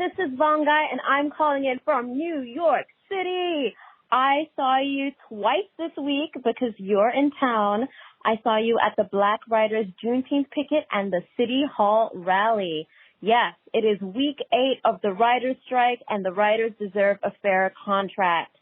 This is Vongai, and I'm calling in from New York City. I saw you twice this week because you're in town. I saw you at the Black Writers Juneteenth picket and the City Hall rally. Yes, it is week 8 of the writers' strike, and the writers deserve a fair contract.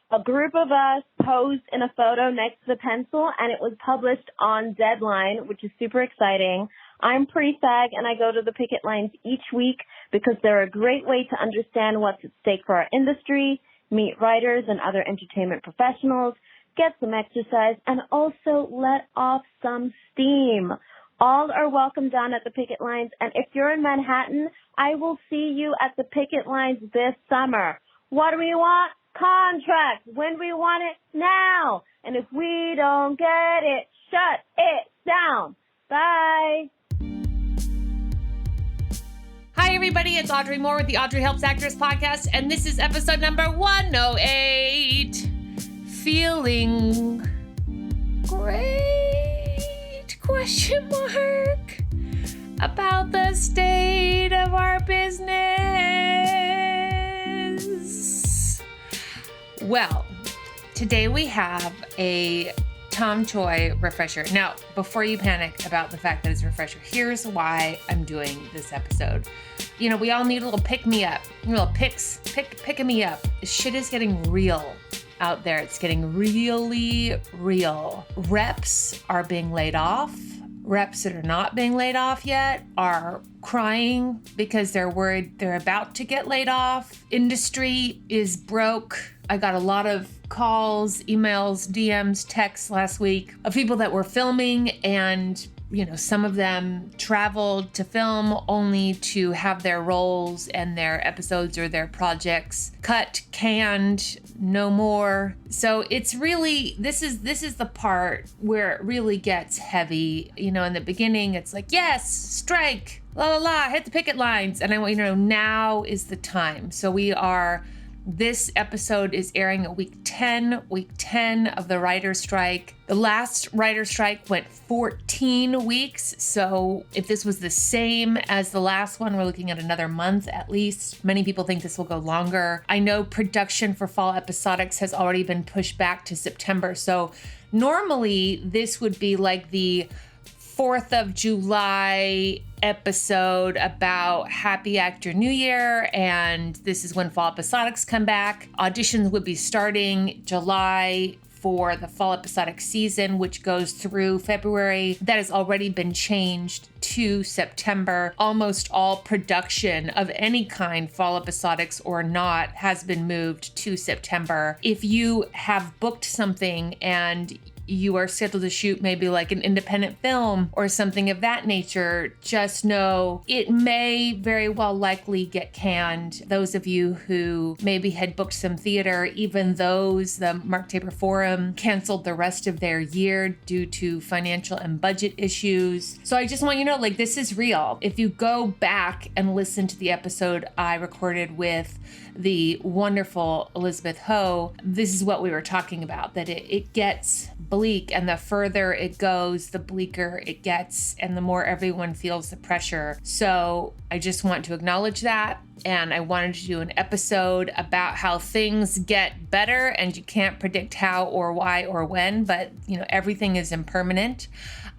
A group of us posed in a photo next to the pencil, and it was published on Deadline, which is super exciting. I'm pre-SAG, and I go to the picket lines each week because they're a great way to understand what's at stake for our industry, meet writers and other entertainment professionals, get some exercise, and also let off some steam. All are welcome down at the picket lines, and if you're in Manhattan, I will see you at the picket lines this summer. What do we want? Contracts. When we want it? Now. And if we don't get it, shut it down. Bye. Hi, everybody. It's Audrey Moore with the Audrey Helps Actors podcast, and this is episode number 108. Feeling great? Question mark. About the state of our business. Well, today we have a Tom Choi refresher. Now, before you panic about the fact that it's a refresher, here's why I'm doing this episode. You know, we all need a little pick-me-up, a little pick-me-up. Shit is getting real out there. It's getting really real. Reps are being laid off. Reps that are not being laid off yet are crying because they're worried they're about to get laid off. Industry is broke. I got a lot of calls, emails, DMs, texts last week of people that were filming, and you know, some of them traveled to film only to have their roles and their episodes or their projects cut, canned, no more. So it's really, this is the part where it really gets heavy. You know, in the beginning, it's like, yes, strike, la la la, hit the picket lines. And I want you to know now is the time. So this episode is airing at week 10 of the writer's strike. The last writer's strike went 14 weeks. So if this was the same as the last one, we're looking at another month at least. Many people think this will go longer. I know production for fall episodics has already been pushed back to September. So normally this would be like the 4th of July episode about Happy Actor New Year, and this is when fall episodics come back. Auditions would be starting July for the fall episodic season, which goes through February. That has already been changed to September. Almost all production of any kind, fall episodics or not, has been moved to September. If you have booked something and you are scheduled to shoot maybe like an independent film or something of that nature, just know it may very well likely get canned. Those of you who maybe had booked some theater, even those, the Mark Taper Forum canceled the rest of their year due to financial and budget issues. So I just want you to know, like, this is real. If you go back and listen to the episode I recorded with the wonderful Elizabeth Ho, this is what we were talking about, that it gets bleak, and the further it goes, the bleaker it gets, and the more everyone feels the pressure. So I just want to acknowledge that, and I wanted to do an episode about how things get better, and you can't predict how or why or when, but you know, everything is impermanent.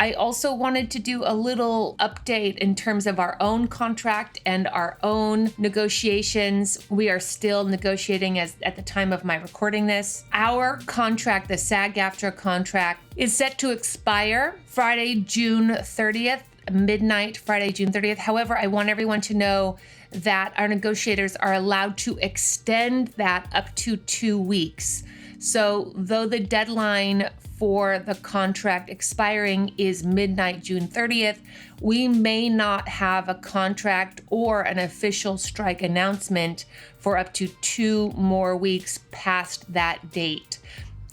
I also wanted to do a little update in terms of our own contract and our own negotiations. We are still negotiating at the time of my recording this. Our contract, the SAG-AFTRA contract, is set to expire Friday, June 30th, midnight, Friday, June 30th. However, I want everyone to know that our negotiators are allowed to extend that up to 2 weeks. So though the deadline for the contract expiring is midnight, June 30th, we may not have a contract or an official strike announcement for up to 2 more weeks past that date.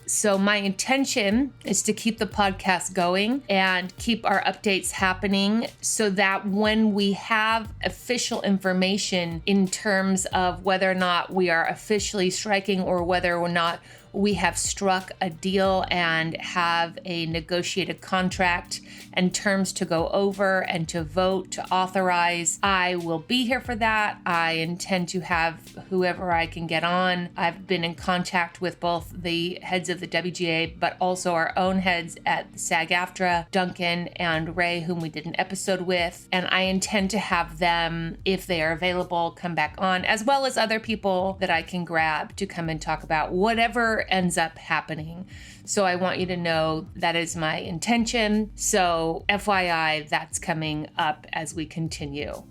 So my intention is to keep the podcast going and keep our updates happening so that when we have official information in terms of whether or not we are officially striking or whether or not we have struck a deal and have a negotiated contract and terms to go over and to vote, to authorize. I will be here for that. I intend to have whoever I can get on. I've been in contact with both the heads of the WGA, but also our own heads at the SAG-AFTRA, Duncan and Ray, whom we did an episode with. And I intend to have them, if they are available, come back on, as well as other people that I can grab to come and talk about whatever ends up happening. So I want you to know that is my intention. So FYI, that's coming up as we continue.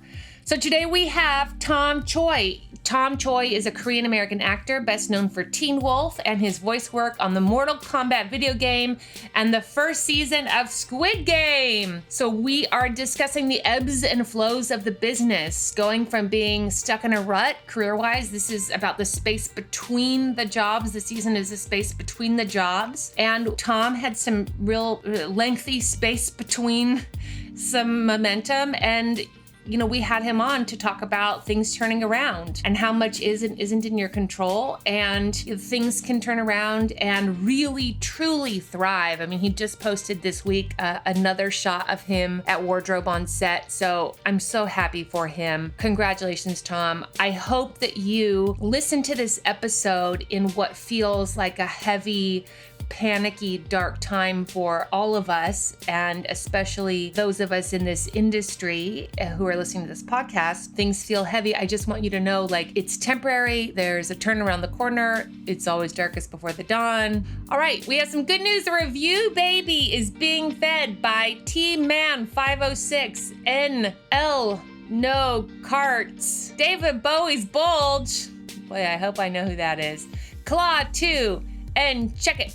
So today we have Tom Choi. Tom Choi is a Korean-American actor best known for Teen Wolf and his voice work on the Mortal Kombat video game and the first season of Squid Game. So we are discussing the ebbs and flows of the business, going from being stuck in a rut career-wise. This is about the space between the jobs. The season is a space between the jobs. And Tom had some real lengthy space between some momentum, and we had him on to talk about things turning around and how much isn't in your control, and things can turn around and really, truly thrive. I mean, he just posted this week another shot of him at wardrobe on set. So I'm so happy for him. Congratulations, Tom. I hope that you listen to this episode in what feels like a heavy, panicky, dark time for all of us, and especially those of us in this industry who are listening to this podcast. Things feel heavy. I just want you to know, it's temporary. There's a turn around the corner. It's always darkest before the dawn. All right, we have some good news. The review baby is being fed by T-Man506, NL No Carts, David Bowie's Bulge. Boy, I hope I know who that is. Claw 2, and check it.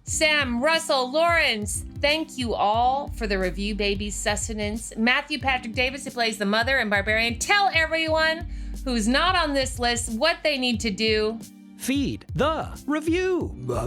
Sam, Russell, Lawrence, thank you all for the review baby's sustenance. Matthew Patrick Davis, who plays the mother and Barbarian. Tell everyone who's not on this list what they need to do. Feed the review. Go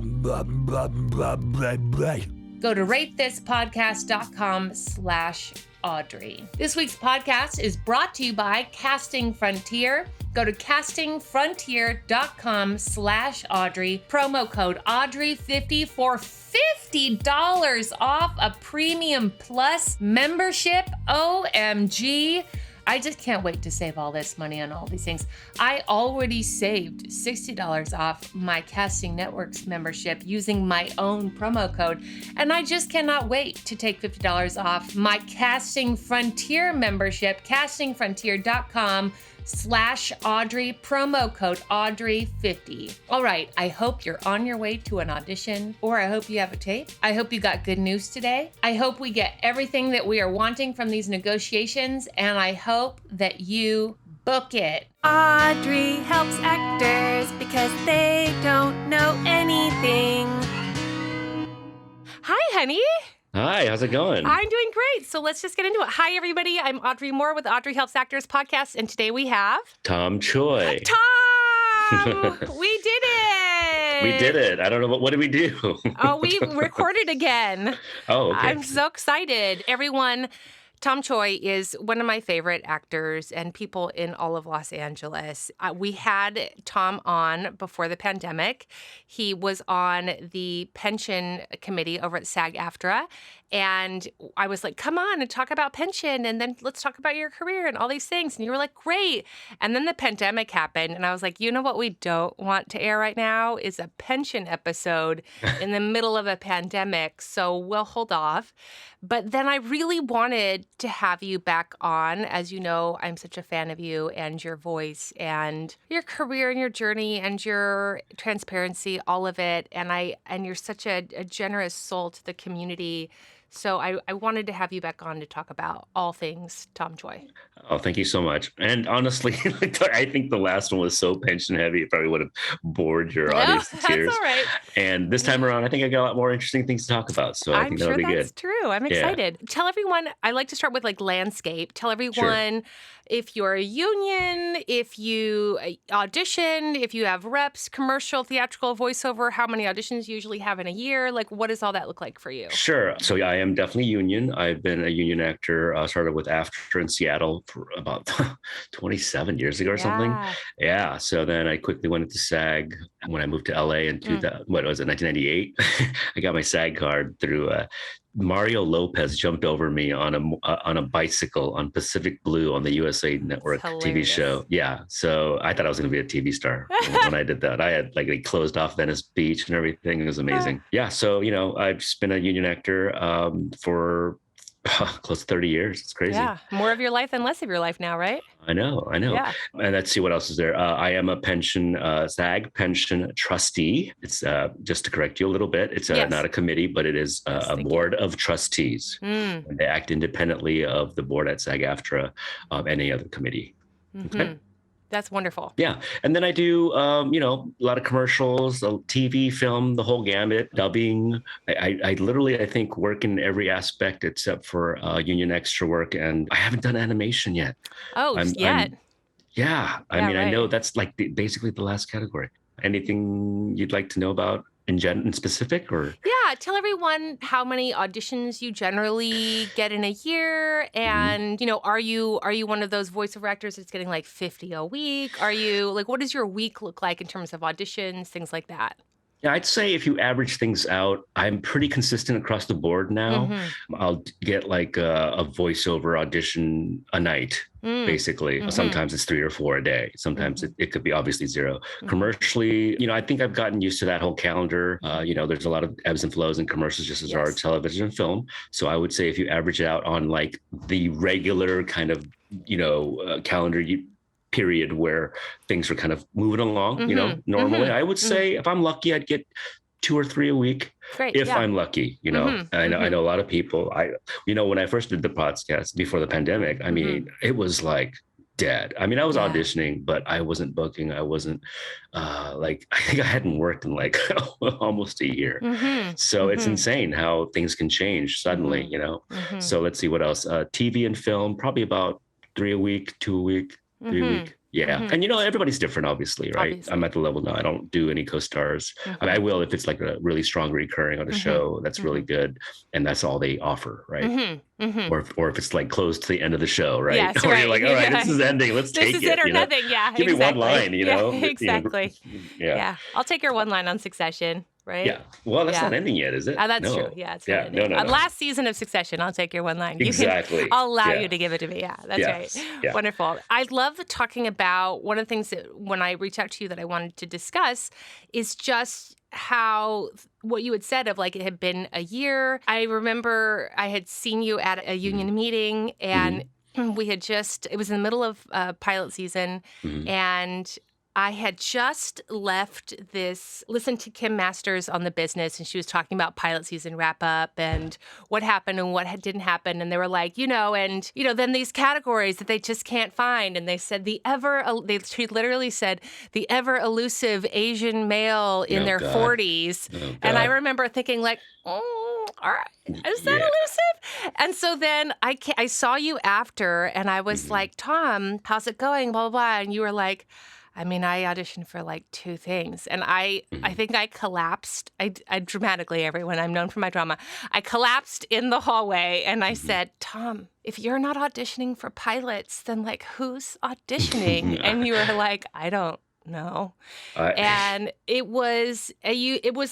to ratethispodcast.com/Audrey. This week's podcast is brought to you by Casting Frontier. Go to castingfrontier.com/Audrey. Promo code Audrey50 for $50 off a Premium Plus membership. OMG. I just can't wait to save all this money on all these things. I already saved $60 off my Casting Networks membership using my own promo code, and I just cannot wait to take $50 off my Casting Frontier membership, castingfrontier.com/Audrey, promo code Audrey50. All right, I hope you're on your way to an audition, or I hope you have a tape. I hope you got good news today. I hope we get everything that we are wanting from these negotiations, and I hope that you book it. Audrey helps actors because they don't know anything. Hi, honey. Hi, how's it going? I'm doing great. So let's just get into it. Hi, everybody. I'm Audrey Moore with Audrey Helps Actors podcast, and today we have Tom Choi. Tom! We did it! We did it. I don't know, what did we do? Oh, we recorded again. Oh, okay. I'm so excited. Everyone, Tom Choi is one of my favorite actors and people in all of Los Angeles. We had Tom on before the pandemic. He was on the pension committee over at SAG-AFTRA. And I was like, come on and talk about pension, and then let's talk about your career and all these things. And you were like, great. And then the pandemic happened. And I was like, you know what we don't want to air right now is a pension episode in the middle of a pandemic. So we'll hold off. But then I really wanted to have you back on. As you know, I'm such a fan of you and your voice and your career and your journey and your transparency, all of it. And you're such a generous soul to the community. So I wanted to have you back on to talk about all things Tom Choi. Oh, thank you so much. And honestly, I think the last one was so pension heavy, it probably would have bored your audience to tears. That's all right. And this time around, I think I got a lot more interesting things to talk about. So I think that'll be good. I'm sure that's true. I'm excited. Tell everyone, I like to start with landscape. Tell everyone if you're a union, if you audition, if you have reps, commercial, theatrical, voiceover, how many auditions you usually have in a year? Like, what does all that look like for you? Sure. So yeah, I am definitely union. I've been a union actor, started with AFTRA in Seattle for about 27 years ago or something. Yeah. So then I quickly went into SAG when I moved to LA in 1998. I got my SAG card through Mario Lopez jumped over me on a bicycle on Pacific Blue on the USA Network TV show. Yeah. So I thought I was going to be a TV star when I did that. I had like they closed off Venice Beach and everything. It was amazing. Yeah. So, I've just been a union actor for close to 30 years. It's crazy. Yeah. More of your life than less of your life now, right? I know. Yeah. And let's see what else is there. I am a SAG pension trustee. It's just to correct you a little bit. It's not a committee, but it is a board of trustees. And they act independently of the board at SAG-AFTRA, any other committee. Okay. That's wonderful. Yeah. And then I do, a lot of commercials, TV, film, the whole gamut, dubbing. I literally, I think, work in every aspect except for union extra work. And I haven't done animation yet. Yeah. I know that's like basically the last category. Anything you'd like to know about in specific, or? Yeah, tell everyone how many auditions you generally get in a year, and are you one of those voiceover actors that's getting like 50 a week? Are you like, what does your week look like in terms of auditions, things like that? Yeah, I'd say if you average things out, I'm pretty consistent across the board now. I'll get like a voiceover audition a night, basically. Sometimes it's 3 or 4 a day. Sometimes it could be obviously 0. Commercially, I think I've gotten used to that whole calendar. There's a lot of ebbs and flows in commercials just as there are television and film. So I would say if you average it out on like the regular kind of, calendar period where things are kind of moving along, normally. I would say if I'm lucky, I'd get 2 or 3 a week. Great, if I'm lucky, I know a lot of people. When I first did the podcast before the pandemic, I mean, it was like dead. I mean, I was auditioning, but I wasn't booking. I wasn't I think I hadn't worked in like almost a year. So it's insane how things can change suddenly, So let's see what else. TV and film, probably about 3 a week, 2 a week. 3 a week. Yeah. And everybody's different, obviously, right? Obviously. I'm at the level now. I don't do any co-stars. I mean, I will if it's like a really strong recurring on a show that's really good and that's all they offer, right? Or if it's like close to the end of the show, right? Yes, or you're like, all right, this is ending. Let's take it. This is it or nothing. Yeah. Give me one line, Exactly. Yeah. I'll take your one line on Succession. Right? Yeah. Well, that's not ending yet, is it? That's true. Yeah, it's not ending. No. Last season of Succession, I'll take your one line. I'll allow you to give it to me. Yeah, that's right. Yeah. Wonderful. I love talking about one of the things that when I reached out to you that I wanted to discuss is just how what you had said of like it had been a year. I remember I had seen you at a union meeting and we had it was in the middle of pilot season and I had just listened to Kim Masters on The Business, and she was talking about pilot season wrap up and what happened and what didn't happen. And they were like, then these categories that they just can't find. And they said she literally said the ever elusive Asian male in their 40s. Oh, and I remember thinking like, all right, is that elusive? And so then I saw you after and I was like, Tom, how's it going? Blah, blah, blah. And you were like, I mean, I auditioned for like 2 things and I think I collapsed. I dramatically, everyone, I'm known for my drama. I collapsed in the hallway and I said, Tom, if you're not auditioning for pilots, then like who's auditioning? And you were like, I don't know. And it was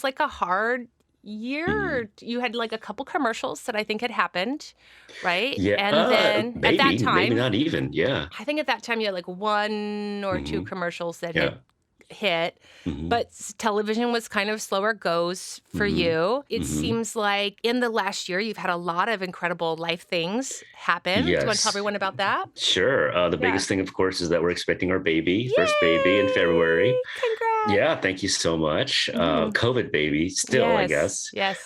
like a hard year. You had like a couple commercials that I think had happened, right? Yeah. And then maybe, at that time, maybe not even. Yeah. I think at that time you had like 1 or 2 commercials that had hit, but television was kind of slower goes for you. It seems like in the last year you've had a lot of incredible life things happen. Yes. Do you want to tell everyone about that? Sure. The biggest thing, of course, is that we're expecting our baby, first baby in February. Congrats. Yeah, thank you so much. COVID baby still, I guess. Yes.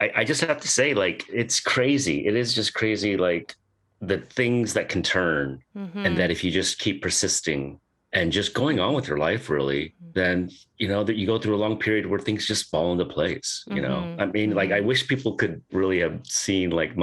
I just have to say, like, it's crazy. It is just crazy, like, the things that can turn and that if you just keep persisting and just going on with your life, really, then, that you go through a long period where things just fall into place, I mean, like, I wish people could really have seen, like,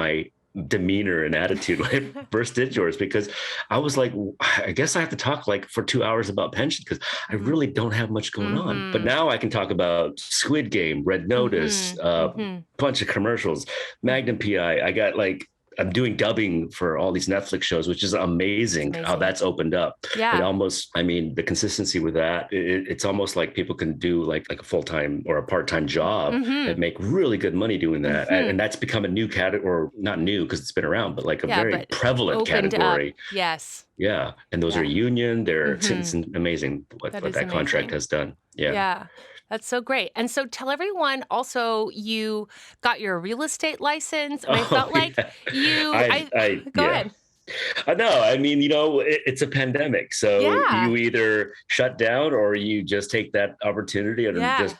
demeanor and attitude when I first did yours, because I was like, I guess I have to talk like for 2 hours about pension because I really don't have much going on. But now I can talk about Squid Game, Red Notice, bunch of commercials, Magnum PI. I got like, I'm doing dubbing for all these Netflix shows, which is amazing how that's opened up. Yeah. It almost, I mean, the consistency with that, it's almost like people can do like a full-time or a part-time job and make really good money doing that. And that's become a new category, or not new because it's been around, but like a very prevalent category. Up. Yes. Yeah. And those are union. It's amazing what that contract has done. Yeah. Yeah. That's so great. And so tell everyone also you got your real estate license. And I felt like go ahead. No, I mean, it's a pandemic. So you either shut down or you just take that opportunity and just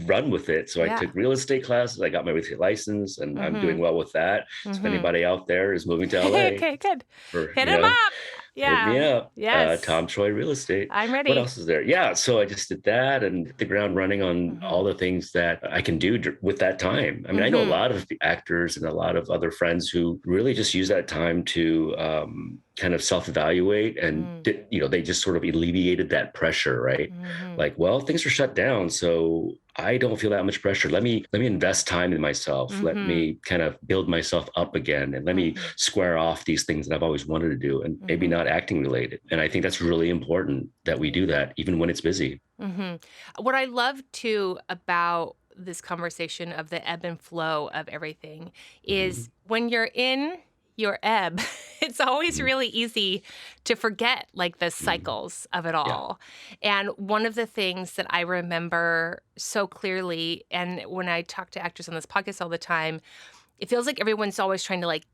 run with it. So I took real estate classes. I got my real estate license and I'm doing well with that. So if anybody out there is moving to LA. Okay, good. Hit him up. Yeah. Hit me up. Yes. Tom Choi Real Estate. I'm ready. What else is there? Yeah. So I just did that and hit the ground running on all the things that I can do with that time. I mean, I know a lot of actors and a lot of other friends who really just use that time to kind of self-evaluate and, they just sort of alleviated that pressure, right? Like, well, things are shut down. So I don't feel that much pressure. Let me invest time in myself. Let me kind of build myself up again and let me square off these things that I've always wanted to do and maybe not acting related. And I think that's really important that we do that even when it's busy. What I love too about this conversation of the ebb and flow of everything is when you're in your ebb, it's always really easy to forget like the cycles of it all. Yeah. And one of the things that I remember so clearly, and when I talk to actors on this podcast all the time, it feels like everyone's always trying to like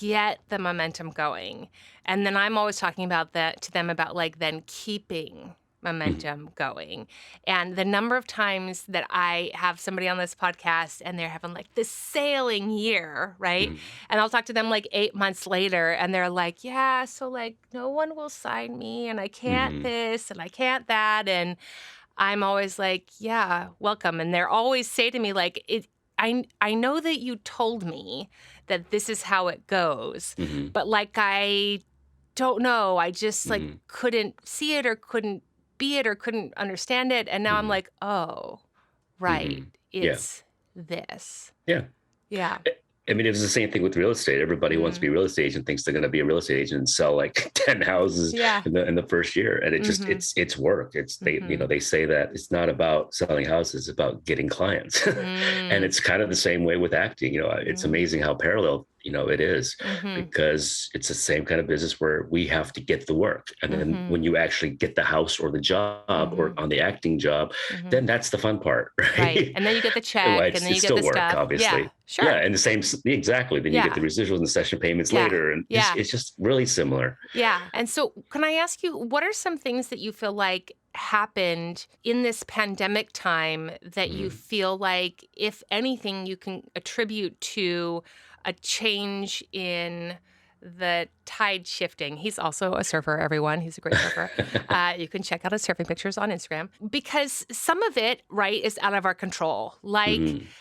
get the momentum going. And then I'm always talking about that to them about like then keeping momentum going. And the number of times that I have somebody on this podcast and they're having like this sailing year, right? And I'll talk to them like 8 months later and they're like, yeah, so like no one will sign me and I can't this and I can't that. And I'm always like, yeah, welcome. And they're always say to me like, I know that you told me that this is how it goes, but like I don't know. I just like couldn't see it or couldn't be it or couldn't understand it. And now I'm like, oh, right. It's this. Yeah. Yeah. I mean, it was the same thing with real estate. Everybody wants to be a real estate agent, thinks they're going to be a real estate agent and sell like 10 houses in the first year. And it just, it's work. It's, they say that it's not about selling houses, it's about getting clients. And it's kind of the same way with acting. It's amazing how parallel, it is because it's the same kind of business where we have to get the work. And then when you actually get the house or the job or on the acting job, then that's the fun part. Right. And then you get the check and then you get the work, stuff. Obviously. Yeah. Sure. Yeah, and the same, exactly. Then you get the residuals and the session payments later, and it's just really similar. Yeah, and so can I ask you, what are some things that you feel like happened in this pandemic time that you feel like, if anything, you can attribute to a change in the tide shifting? He's also a surfer, everyone. He's a great surfer. You can check out his surfing pictures on Instagram. Because some of it, right, is out of our control. Like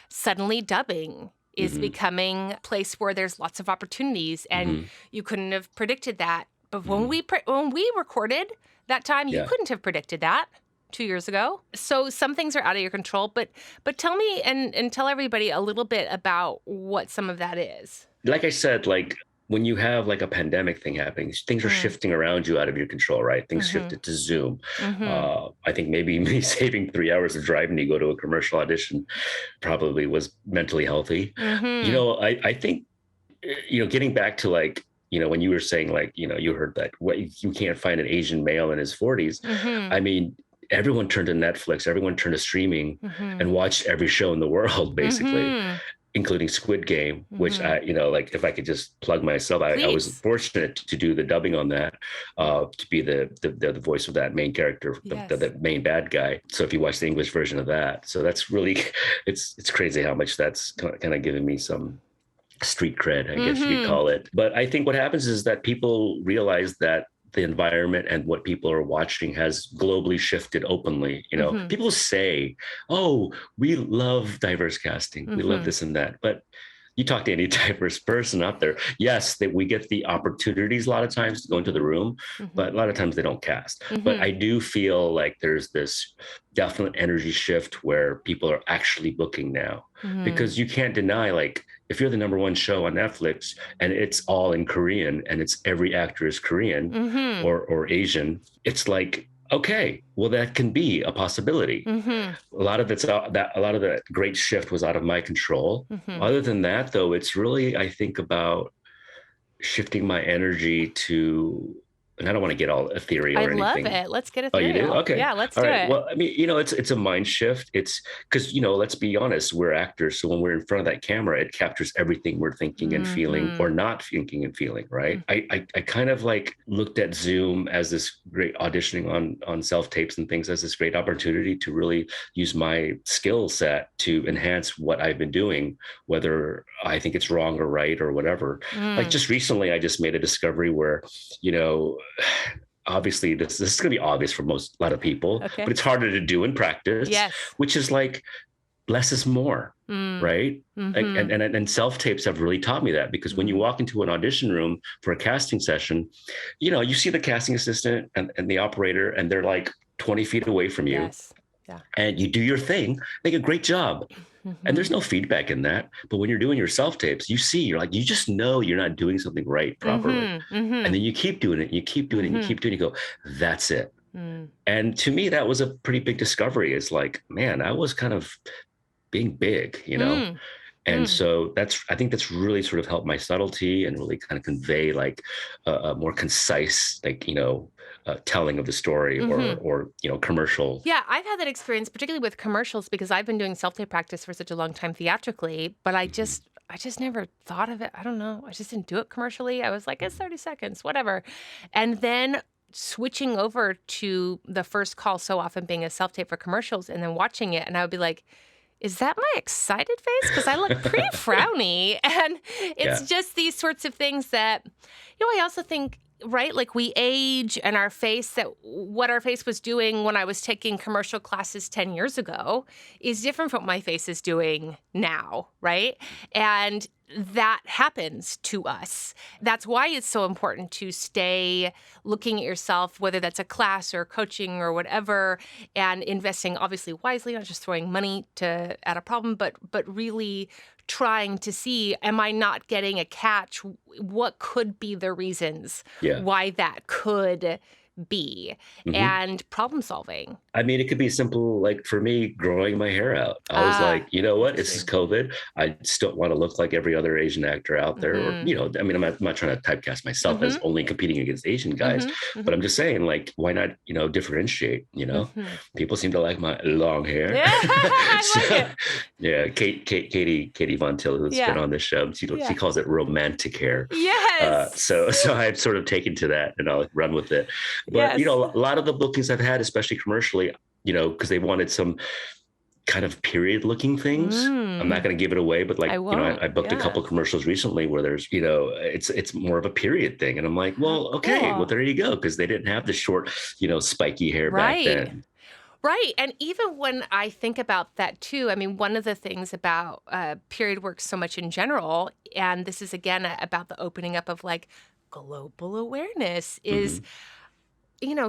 suddenly dubbing is becoming a place where there's lots of opportunities and you couldn't have predicted that. But when we recorded that time, you couldn't have predicted that 2 years ago. So some things are out of your control. But tell me and tell everybody a little bit about what some of that is. Like I said, like when you have like a pandemic thing happening, things are shifting around you out of your control, right? Things shifted to Zoom. I think maybe me saving 3 hours of driving to go to a commercial audition probably was mentally healthy. I think, getting back to like, when you were saying like, you heard that you can't find an Asian male in his 40s. I mean, everyone turned to Netflix, everyone turned to streaming and watched every show in the world, basically. Including Squid Game, which I, like if I could just plug myself, I was fortunate to do the dubbing on that, to be the voice of that main character, the main bad guy. So if you watch the English version of that, so that's really, it's crazy how much that's kind of given me some street cred, I guess you could call it. But I think what happens is that people realize that the environment and what people are watching has globally shifted openly. People say, oh, we love diverse casting. We love this and that. But you talk to any diverse person out there, yes, that we get the opportunities a lot of times to go into the room, but a lot of times they don't cast. But I do feel like there's this definite energy shift where people are actually booking now, because you can't deny, like, if you're the number one show on Netflix and it's all in Korean and it's every actor is Korean or Asian, it's like, okay, well, that can be a possibility. A lot of the great shift was out of my control. Other than that, though, it's really, I think, about shifting my energy to, and I don't want to get all ethereal or anything. I love it. Let's get Oh, you ethereal. do? Okay. Yeah, let's All do right. it. Well, I mean, it's a mind shift. It's because, let's be honest, we're actors. So when we're in front of that camera, it captures everything we're thinking and feeling, or not thinking and feeling, right? I kind of like looked at Zoom as this great auditioning on self-tapes and things as this great opportunity to really use my skill set to enhance what I've been doing, whether I think it's wrong or right or whatever. Like just recently, I just made a discovery where, obviously this is going to be obvious for a lot of people, but it's harder to do in practice, which is like less is more, right? Like, and self-tapes have really taught me that, because when you walk into an audition room for a casting session, you see the casting assistant and the operator, and they're like 20 feet away from you. And you do your thing, make a great job. And there's no feedback in that. But when you're doing your self-tapes, you're like, you just know you're not doing something right properly. And then you keep doing it, you keep doing it, you keep doing it, you go, that's it. And to me, that was a pretty big discovery. It's like, man, I was kind of being big, And so I think that's really sort of helped my subtlety and really kind of convey like a more concise, like, telling of the story or commercial. Yeah, I've had that experience, particularly with commercials, because I've been doing self-tape practice for such a long time theatrically, but I just never thought of it. I don't know. I just didn't do it commercially. I was like, it's 30 seconds, whatever. And then switching over to the first call so often being a self-tape for commercials and then watching it, and I would be like, is that my excited face? Because I look pretty frowny. And it's just these sorts of things that, I also think, right, like we age, and our face, what our face was doing when I was taking commercial classes 10 years ago is different from what my face is doing now, right? And that happens to us. That's why it's so important to stay looking at yourself, whether that's a class or coaching or whatever, and investing obviously wisely, not just throwing money at a problem, but really trying to see, am I not getting a catch? What could be the reasons why that could be? And problem solving. I mean, it could be simple, like for me, growing my hair out. I was like, you know what? This is COVID. I just don't want to look like every other Asian actor out there. Or, I mean, I'm not trying to typecast myself as only competing against Asian guys, but I'm just saying, like, why not, differentiate, People seem to like my long hair. Yeah, I like it. Yeah, Katie Von Till, who's been on this show, she calls it romantic hair. Yes. So I've sort of taken to that, and I'll run with it. But, a lot of the bookings I've had, especially commercially, because they wanted some kind of period looking things. I'm not going to give it away, but like, I booked a couple commercials recently where there's, it's more of a period thing. And I'm like, well, okay, well, there you go. Because they didn't have the short, spiky hair back then. Right. And even when I think about that too, I mean, one of the things about period work so much in general, and this is again about the opening up of like global awareness, is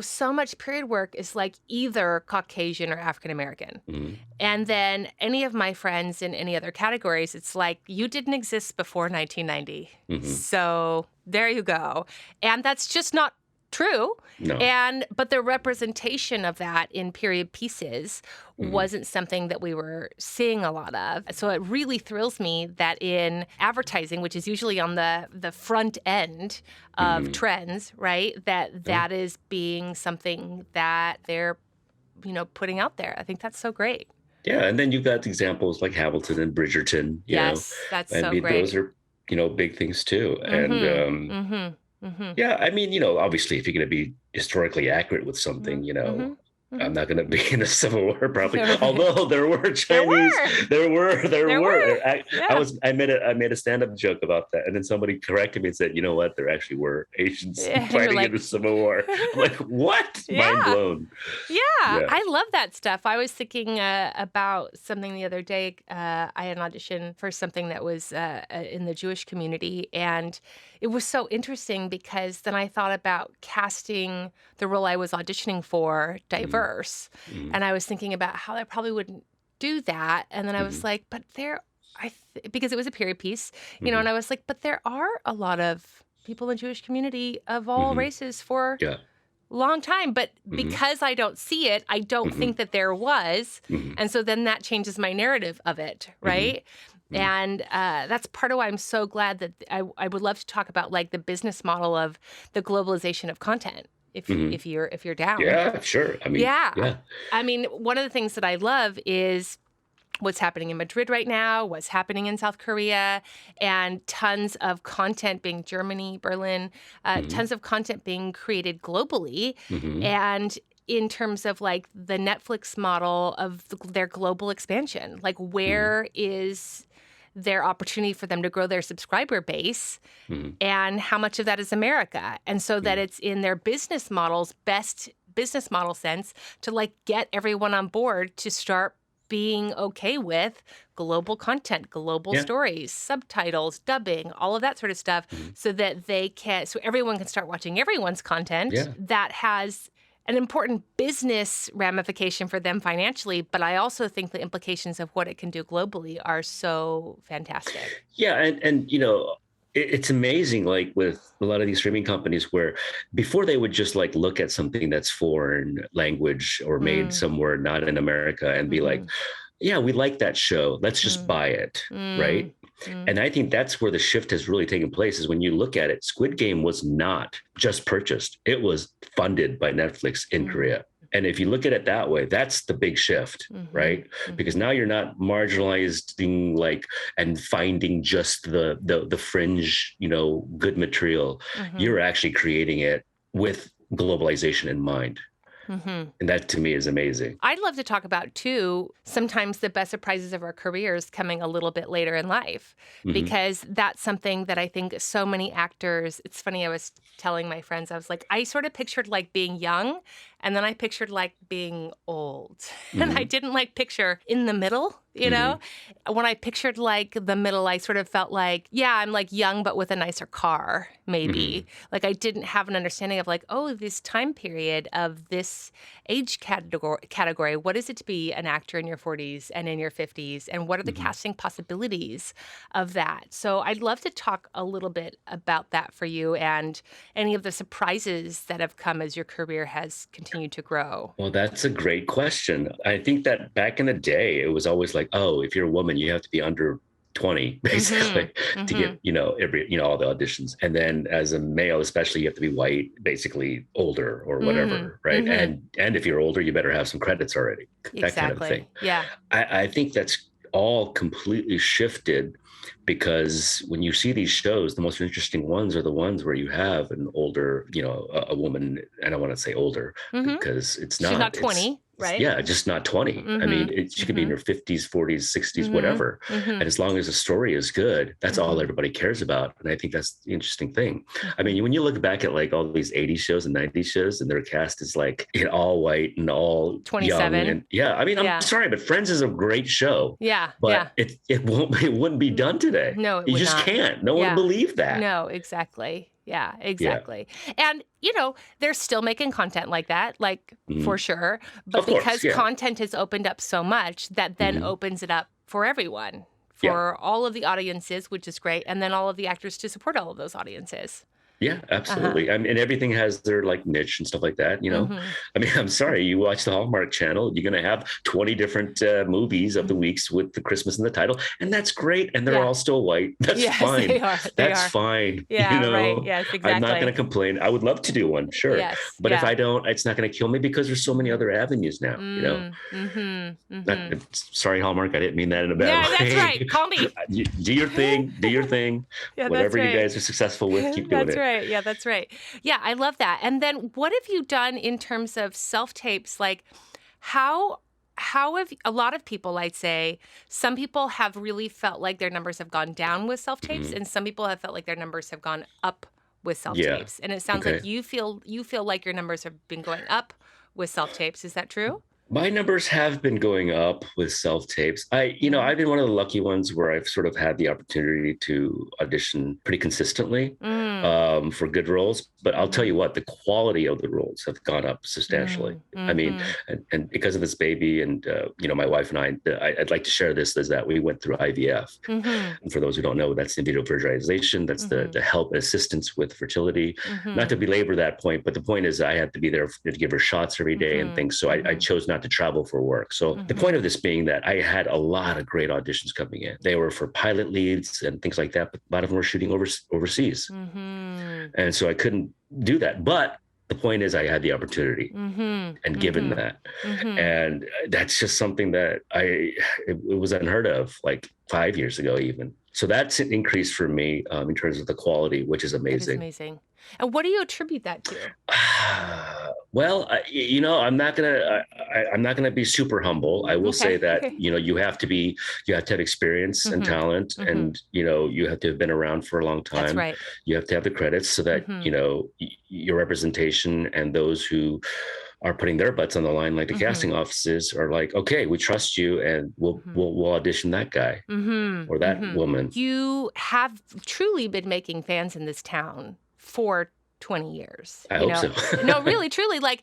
so much period work is like either Caucasian or African American. And then any of my friends in any other categories, it's like, you didn't exist before 1990. So there you go. And that's just not true. No. But the representation of that in period pieces wasn't something that we were seeing a lot of. So it really thrills me that in advertising, which is usually on the front end of trends, right, that is being something that they're, putting out there. I think that's so great. Yeah. And then you've got examples like Hamilton and Bridgerton. Yes, that's so great. Those are, big things too. And yeah, I mean, obviously, if you're going to be historically accurate with something, I'm not going to be in a civil war, probably. Although there were Chinese, there were. I made a stand-up joke about that, and then somebody corrected me and said, "You know what? There actually were Asians fighting in the Civil War." I'm like, "What?" Mind blown. Yeah, I love that stuff. I was thinking about something the other day. I had an audition for something that was in the Jewish community, and it was so interesting because then I thought about casting the role I was auditioning for diverse. And I was thinking about how I probably wouldn't do that. And then I was like, but because it was a period piece, you know, and I was like, but there are a lot of people in the Jewish community of all races for a long time. But because I don't see it, I don't think that there was. And so then that changes my narrative of it, right? And that's part of why I'm so glad that I would love to talk about like the business model of the globalization of content. If you're down. Yeah, sure. I mean, I mean, one of the things that I love is what's happening in Madrid right now, what's happening in South Korea, and tons of content being Germany, Berlin, tons of content being created globally. And in terms of like the Netflix model of their global expansion, like where is their opportunity for them to grow their subscriber base and how much of that is America. And so that it's in their business model's best business model sense to like get everyone on board to start being okay with global content, global stories, subtitles, dubbing, all of that sort of stuff so that so everyone can start watching everyone's content that has an important business ramification for them financially, but I also think the implications of what it can do globally are so fantastic. Yeah, and you know, it's amazing, like with a lot of these streaming companies where before they would just like look at something that's foreign language or made somewhere not in America and be like, yeah, we like that show. Let's just buy it, right? And I think that's where the shift has really taken place is when you look at it, Squid Game was not just purchased. It was funded by Netflix in Korea. And if you look at it that way, that's the big shift, right? Because now you're not marginalizing like and finding just the fringe, you know, good material. You're actually creating it with globalization in mind. And that to me is amazing. I'd love to talk about, too, sometimes the best surprises of our careers coming a little bit later in life, because that's something that I think so many actors, it's funny, I was telling my friends, I was like, I sort of pictured like being young, and then I pictured like being old. And I didn't like picture in the middle, you know? When I pictured like the middle, I sort of felt like, yeah, I'm like young, but with a nicer car, maybe. Like I didn't have an understanding of like, oh, this time period of this age category. What is it to be an actor in your 40s and in your 50s? And what are the casting possibilities of that? So I'd love to talk a little bit about that for you and any of the surprises that have come as your career has continued to grow. Well, that's a great question. I think that back in the day, it was always like, oh, if you're a woman, you have to be under 20 basically to get, you know, all the auditions. And then as a male, especially, you have to be white, basically older or whatever. Right. And if you're older, you better have some credits already. That kind of thing. Yeah. I think that's all completely shifted because when you see these shows, the most interesting ones are the ones where you have an older, you know, a woman, and I want to say older because it's not. She's not 20. Right? Yeah, just not 20. I mean, she could be in her 50s, 40s, 60s, whatever. And as long as the story is good, that's all everybody cares about. And I think that's the interesting thing. I mean, when you look back at like all these 80s shows and 90s shows and their cast is like all white and all 27. Young. And yeah, I mean, I'm sorry, but Friends is a great show. Yeah. But it wouldn't be done today. No, it you would just not. Can't. No one would believe that. No, exactly. Yeah, exactly. Yeah. And, you know, they're still making content like that, like for sure. But because content has opened up so much, that then opens it up for everyone, for all of the audiences, which is great. And then all of the actors to support all of those audiences. Yeah, absolutely. I mean, and everything has their like niche and stuff like that, you know. I mean, I'm sorry, you watch the Hallmark Channel, you're going to have 20 different movies of the weeks with the Christmas in the title, and that's great. And they're all still white. That's fine. They are. That's fine. Yeah, you know? right. Yes, exactly. I'm not going to complain. I would love to do one, sure. Yes, but if I don't, it's not going to kill me because there's so many other avenues now, you know. Sorry, Hallmark, I didn't mean that in a bad way. Yeah, that's right. Call me. Do your thing. Do your thing. Whatever you guys are successful with, keep doing it. right. Yeah, that's right. Yeah, I love that. And then what have you done in terms of self-tapes? Like how have a lot of people, I'd say, some people have really felt like their numbers have gone down with self-tapes, and some people have felt like their numbers have gone up with self-tapes. And it sounds like you feel like your numbers have been going up with self-tapes. Is that true? My numbers have been going up with self-tapes. I've been one of the lucky ones where I've sort of had the opportunity to audition pretty consistently for good roles. But I'll tell you what, the quality of the roles have gone up substantially. I mean, and because of this baby and, my wife and I'd like to share this, is that we went through IVF. And for those who don't know, that's in vitro fertilization. That's the help and assistance with fertility. Not to belabor that point, but the point is I had to be there to give her shots every day and things. So I chose not to travel for work. So the point of this being that I had a lot of great auditions coming in. They were for pilot leads and things like that, but a lot of them were shooting overseas. And so I couldn't do that. But the point is I had the opportunity and given that. And that's just something that it was unheard of like 5 years ago even. So that's an increase for me in terms of the quality, which is amazing. That is amazing. And what do you attribute that to? Well, I'm not gonna be super humble. I will say that you have to have experience and talent, and you have to have been around for a long time. That's right. You have to have the credits so that your representation and those who are putting their butts on the line, like the casting offices, are like, okay, we trust you, and we'll audition that guy or that woman. You have truly been making fans in this town for 20 years. I hope so. No, really, truly. Like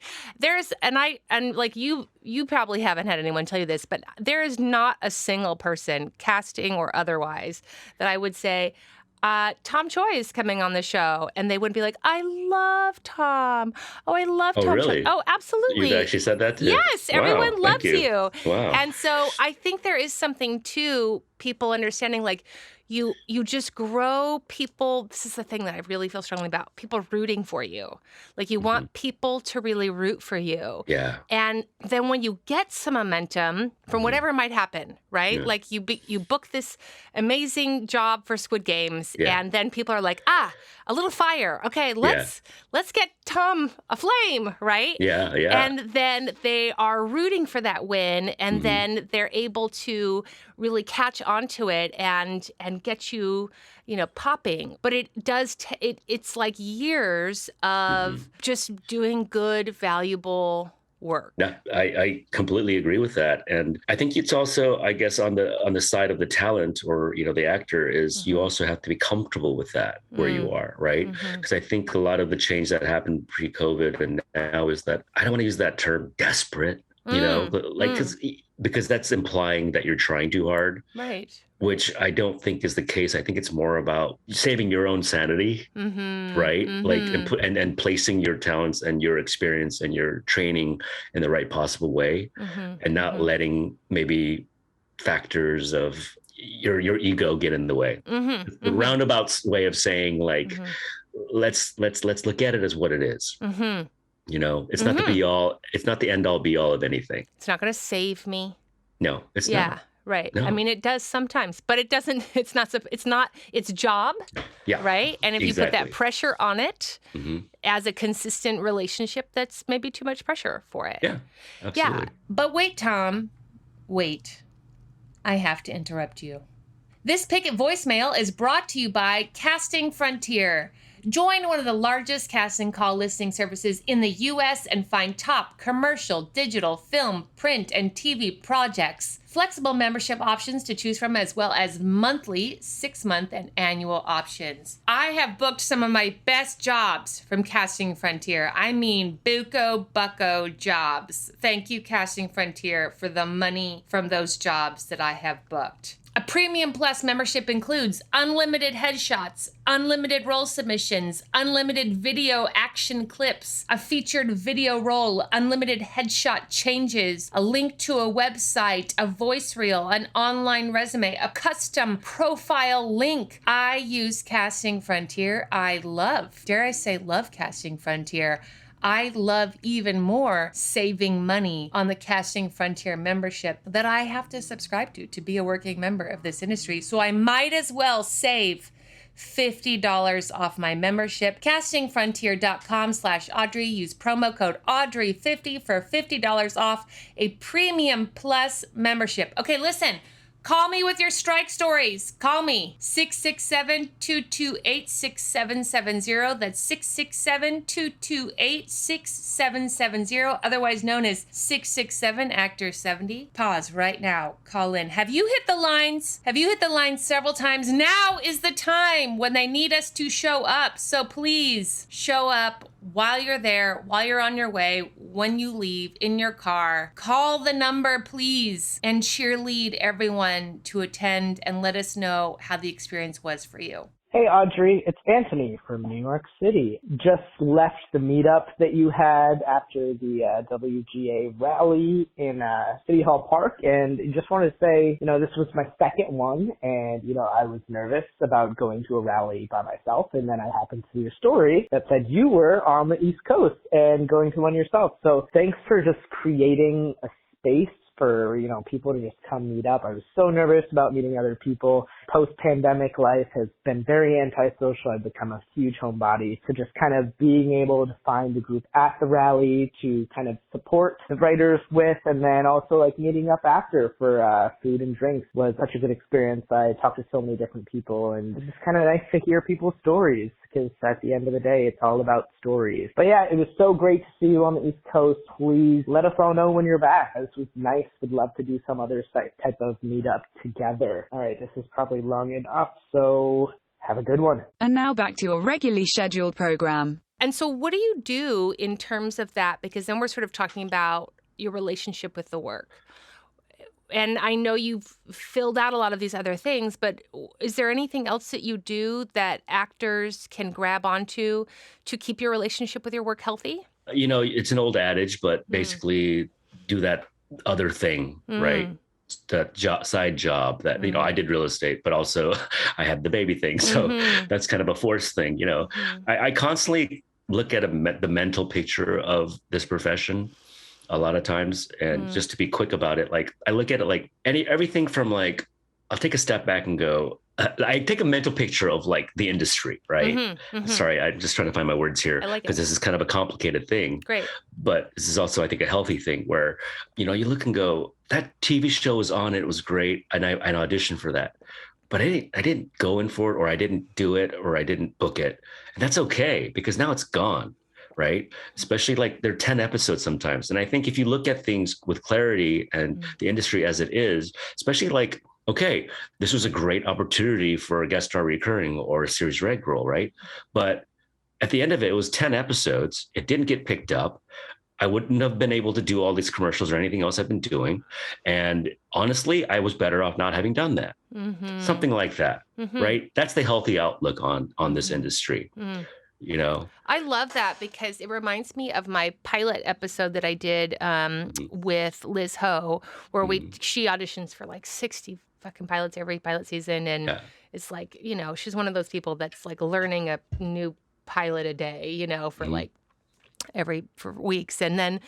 you probably haven't had anyone tell you this, but there is not a single person, casting or otherwise, that I would say, Tom Choi is coming on the show, and they wouldn't be like, I love Tom. Oh, I love Tom really? Choi. Oh, absolutely. You actually said that too? Yes, everyone loves you. Wow. And so I think there is something to people understanding, like, you just grow people. This is the thing that I really feel strongly about. People rooting for you. Like you want people to really root for you. Yeah. And then when you get some momentum from whatever might happen, right? Yeah. Like you book this amazing job for Squid Games, and then people are like, a little fire. Okay, let's get Tom a flame, right? Yeah, yeah. And then they are rooting for that win, and then they're able to really catch onto it and get you, popping. But it does, it's like years of just doing good, valuable work. Yeah, I completely agree with that. And I think it's also, I guess, on the side of the talent or, the actor is you also have to be comfortable with that where you are, right? Because I think a lot of the change that happened pre-COVID and now is that, I don't want to use that term desperate, because that's implying that you're trying too hard. Right. Which I don't think is the case. I think it's more about saving your own sanity, right? Like, and placing your talents and your experience and your training in the right possible way, and not letting maybe factors of your ego get in the way. The roundabout way of saying, like, let's look at it as what it is. It's not the be all. It's not the end all be all of anything. It's not going to save me. No, it's not. Yeah. Right. No. I mean, it does sometimes, but it doesn't, it's not its job. Yeah. Right. And if you put that pressure on it as a consistent relationship, that's maybe too much pressure for it. Yeah. Absolutely. Yeah. But wait, Tom, wait. I have to interrupt you. This Picket voicemail is brought to you by Casting Frontier. Join one of the largest casting call listing services in the U.S. and find top commercial, digital, film, print, and TV projects. Flexible membership options to choose from, as well as monthly, 6-month, and annual options. I have booked some of my best jobs from Casting Frontier. I mean, bucko jobs. Thank you, Casting Frontier, for the money from those jobs that I have booked. A Premium Plus membership includes unlimited headshots, unlimited role submissions, unlimited video action clips, a featured video role, unlimited headshot changes, a link to a website, a voice reel, an online resume, a custom profile link. I use Casting Frontier. I love Casting Frontier. I love even more saving money on the Casting Frontier membership that I have to subscribe to be a working member of this industry. So I might as well save $50 off my membership. Castingfrontier.com/Audrey. Use promo code Audrey50 for $50 off a premium plus membership. Okay, listen. Call me with your strike stories. Call me 667-228-6770. That's 667-228-6770, otherwise known as 667-ACTOR-70. Pause right now. Call in. Have you hit the lines? Have you hit the lines several times? Now is the time when they need us to show up. So please show up while you're there, while you're on your way, when you leave, in your car. Call the number, please, and cheerlead everyone to attend and let us know how the experience was for you. Hey, Audrey, it's Anthony from New York City. Just left the meetup that you had after the WGA rally in City Hall Park, and just wanted to say, this was my second one, and, I was nervous about going to a rally by myself, and then I happened to see your story that said you were on the East Coast and going to one yourself. So thanks for just creating a space for, people to just come meet up. I was so nervous about meeting other people. Post-pandemic life has been very antisocial. I've become a huge homebody. So just kind of being able to find a group at the rally to kind of support the writers with, and then also like meeting up after for food and drinks was such a good experience. I talked to so many different people, and it's just kind of nice to hear people's stories, because at the end of the day, it's all about stories. But yeah, it was so great to see you on the East Coast. Please let us all know when you're back. This was nice. Would love to do some other type of meetup together. All right, this is probably long enough, so have a good one. And now back to your regularly scheduled program. And so what do you do in terms of that? Because then we're sort of talking about your relationship with the work. And I know you've filled out a lot of these other things, but is there anything else that you do that actors can grab onto to keep your relationship with your work healthy? It's an old adage, but basically do that other thing, right? That side job that, I did real estate, but also I had the baby thing. So that's kind of a forced thing, I constantly look at the mental picture of this profession a lot of times. And just to be quick about it, like I look at it like everything from like, I'll take a step back and go, I take a mental picture of like the industry, right? Sorry, I'm just trying to find my words here because this is kind of a complicated thing. Great. But this is also, I think, a healthy thing where, you look and go, that TV show was on, it was great. And I auditioned for that. But I didn't go in for it, or I didn't do it, or I didn't book it. And that's okay, because now it's gone. Right? Especially like there are 10 episodes sometimes. And I think if you look at things with clarity and the industry as it is, especially like, okay, this was a great opportunity for a guest star recurring or a series reg role, right? But at the end of it, it was 10 episodes. It didn't get picked up. I wouldn't have been able to do all these commercials or anything else I've been doing. And honestly, I was better off not having done that. Something like that, right? That's the healthy outlook on this industry. I love that, because it reminds me of my pilot episode that I did with Liz Ho, where she auditions for like 60 fucking pilots every pilot season. And it's like, she's one of those people that's like learning a new pilot a day, for like for weeks. And then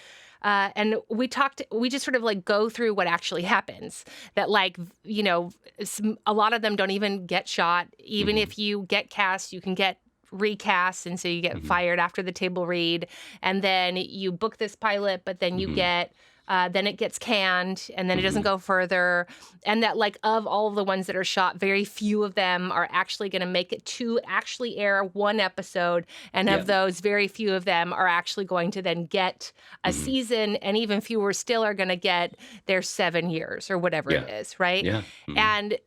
and we just sort of like go through what actually happens, that like, a lot of them don't even get shot. Even if you get cast, you can get recast, and so you get fired after the table read, and then you book this pilot, but then you get then it gets canned, and then it doesn't go further. And that like of all of the ones that are shot, very few of them are actually going to make it to actually air one episode. And of those, very few of them are actually going to then get a season, and even fewer still are going to get their 7 years or whatever it is, right? And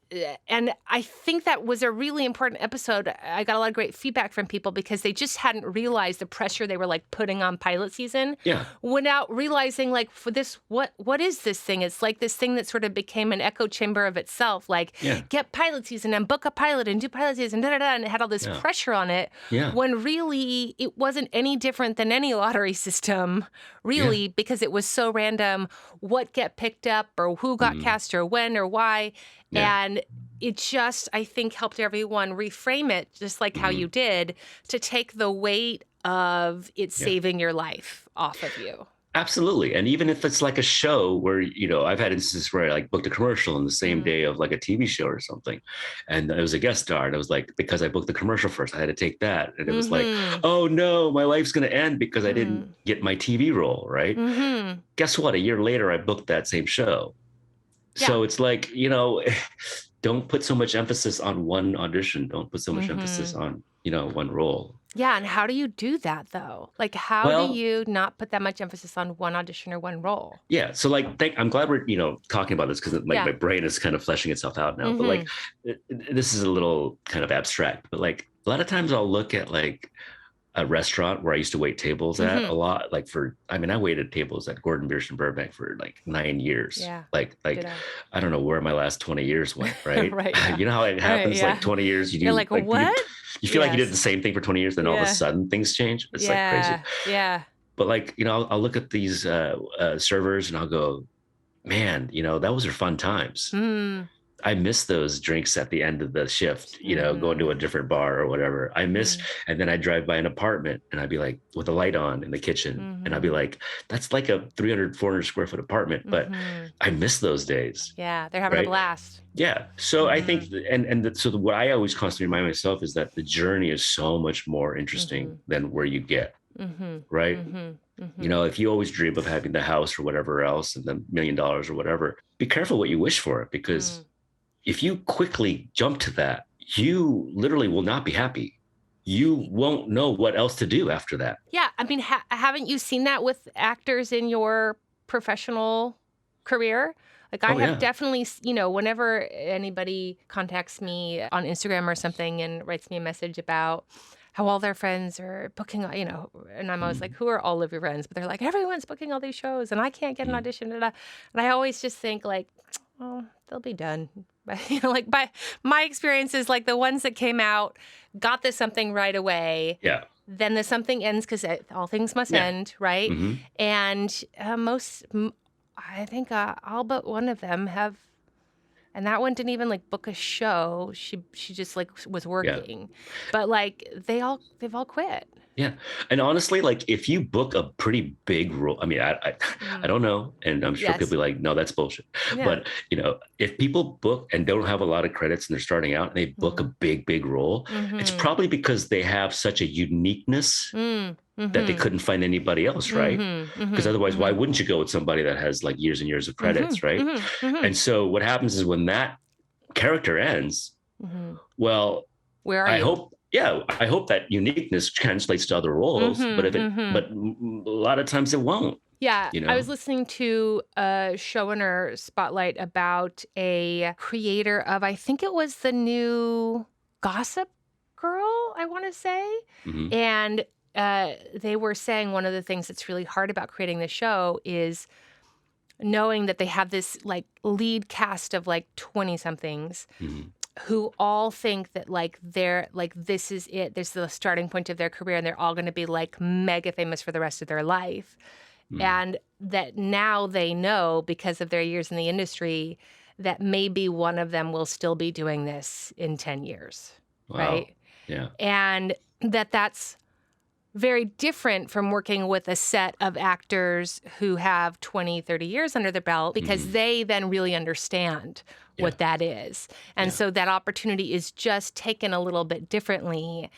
I think that was a really important episode. I got a lot of great feedback from people because they just hadn't realized the pressure they were like putting on pilot season without realizing like for this, what is this thing? It's like this thing that sort of became an echo chamber of itself. Like get pilot season and book a pilot and do pilot season, and it had all this pressure on it when really it wasn't any different than any lottery system, really, because it was so random what get picked up or who got cast or when or why. And it just, I think, helped everyone reframe it, just like how you did, to take the weight of it saving your life off of you. Absolutely. And even if it's like a show where, I've had instances where I like booked a commercial on the same day of like a TV show or something. And it was a guest star. And it was like, because I booked the commercial first, I had to take that. And it was like, oh no, my life's going to end because I didn't get my TV role. Right. Guess what? A year later, I booked that same show. Yeah. So it's like, don't put so much emphasis on one audition. Don't put so much emphasis on, one role. Yeah. And how do you do that though? Like, how do you not put that much emphasis on one audition or one role? Yeah. So like, I'm glad we're, talking about this because my brain is kind of fleshing itself out now. But like, this is a little kind of abstract, but like a lot of times I'll look at like a restaurant where I used to wait tables at a lot. Like I waited tables at Gordon Biersch in Burbank for like 9 years. Yeah. Like I don't know where my last 20 years went, right? Right. Yeah. You know how it happens, like 20 years, you do. You're like what? You feel like you did the same thing for 20 years, then all of a sudden things change. It's like crazy. Yeah. But like, I'll look at these servers and I'll go, man, those are fun times. I miss those drinks at the end of the shift, going to a different bar or whatever. And then I'd drive by an apartment and I'd be like, with a light on in the kitchen. And I'd be like, that's like a 300, 400 square foot apartment. But I miss those days. Yeah. They're having a blast. Yeah. So I think, so what I always constantly remind myself is that the journey is so much more interesting than where you get. Right. If you always dream of having the house or whatever else and the $1 million or whatever, be careful what you wish for, because if you quickly jump to that, you literally will not be happy. You won't know what else to do after that. Yeah. I mean, haven't you seen that with actors in your professional career? Like I have definitely, whenever anybody contacts me on Instagram or something and writes me a message about how all their friends are booking, and I'm always like, who are all of your friends? But they're like, everyone's booking all these shows and I can't get an audition. And I always just think like, oh, they'll be done. But, by my experience is like the ones that came out, got the something right away. Yeah. Then the something ends because all things must end, right? And I think all but one of them have, and that one didn't even like book a show. She just like was working, but like they've all quit. Yeah. And honestly, like if you book a pretty big role, I mean, I don't know. And I'm sure people be like, no, that's bullshit. Yeah. But, if people book and don't have a lot of credits and they're starting out and they book a big role, it's probably because they have such a uniqueness that they couldn't find anybody else, right? Because otherwise, why wouldn't you go with somebody that has like years and years of credits, right? And so what happens is when that character ends, well, where are you? I hope that uniqueness translates to other roles, but but a lot of times it won't. Yeah, I was listening to a showrunner spotlight about a creator of, I think it was the new Gossip Girl, I want to say, and they were saying one of the things that's really hard about creating the show is knowing that they have this like lead cast of like 20 somethings. Who all think that like they're like, this is it. This is the starting point of their career and they're all going to be like mega famous for the rest of their life. And that now they know because of their years in the industry that maybe one of them will still be doing this in 10 years. Wow. Right. Yeah. And that's very different from working with a set of actors who have 20, 30 years under their belt because they then really understand what that is. And so that opportunity is just taken a little bit differently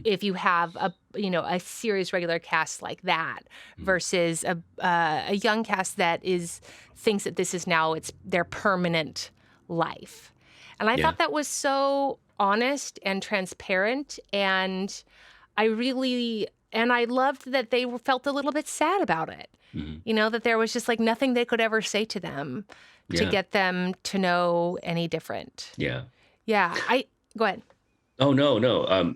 if you have a series regular cast like that versus a young cast that thinks that this is now their permanent life. And I thought that was so honest and transparent, and I loved that they felt a little bit sad about it. That there was just like nothing they could ever say to them to get them to know any different. Yeah. Yeah. Go ahead. Oh, no.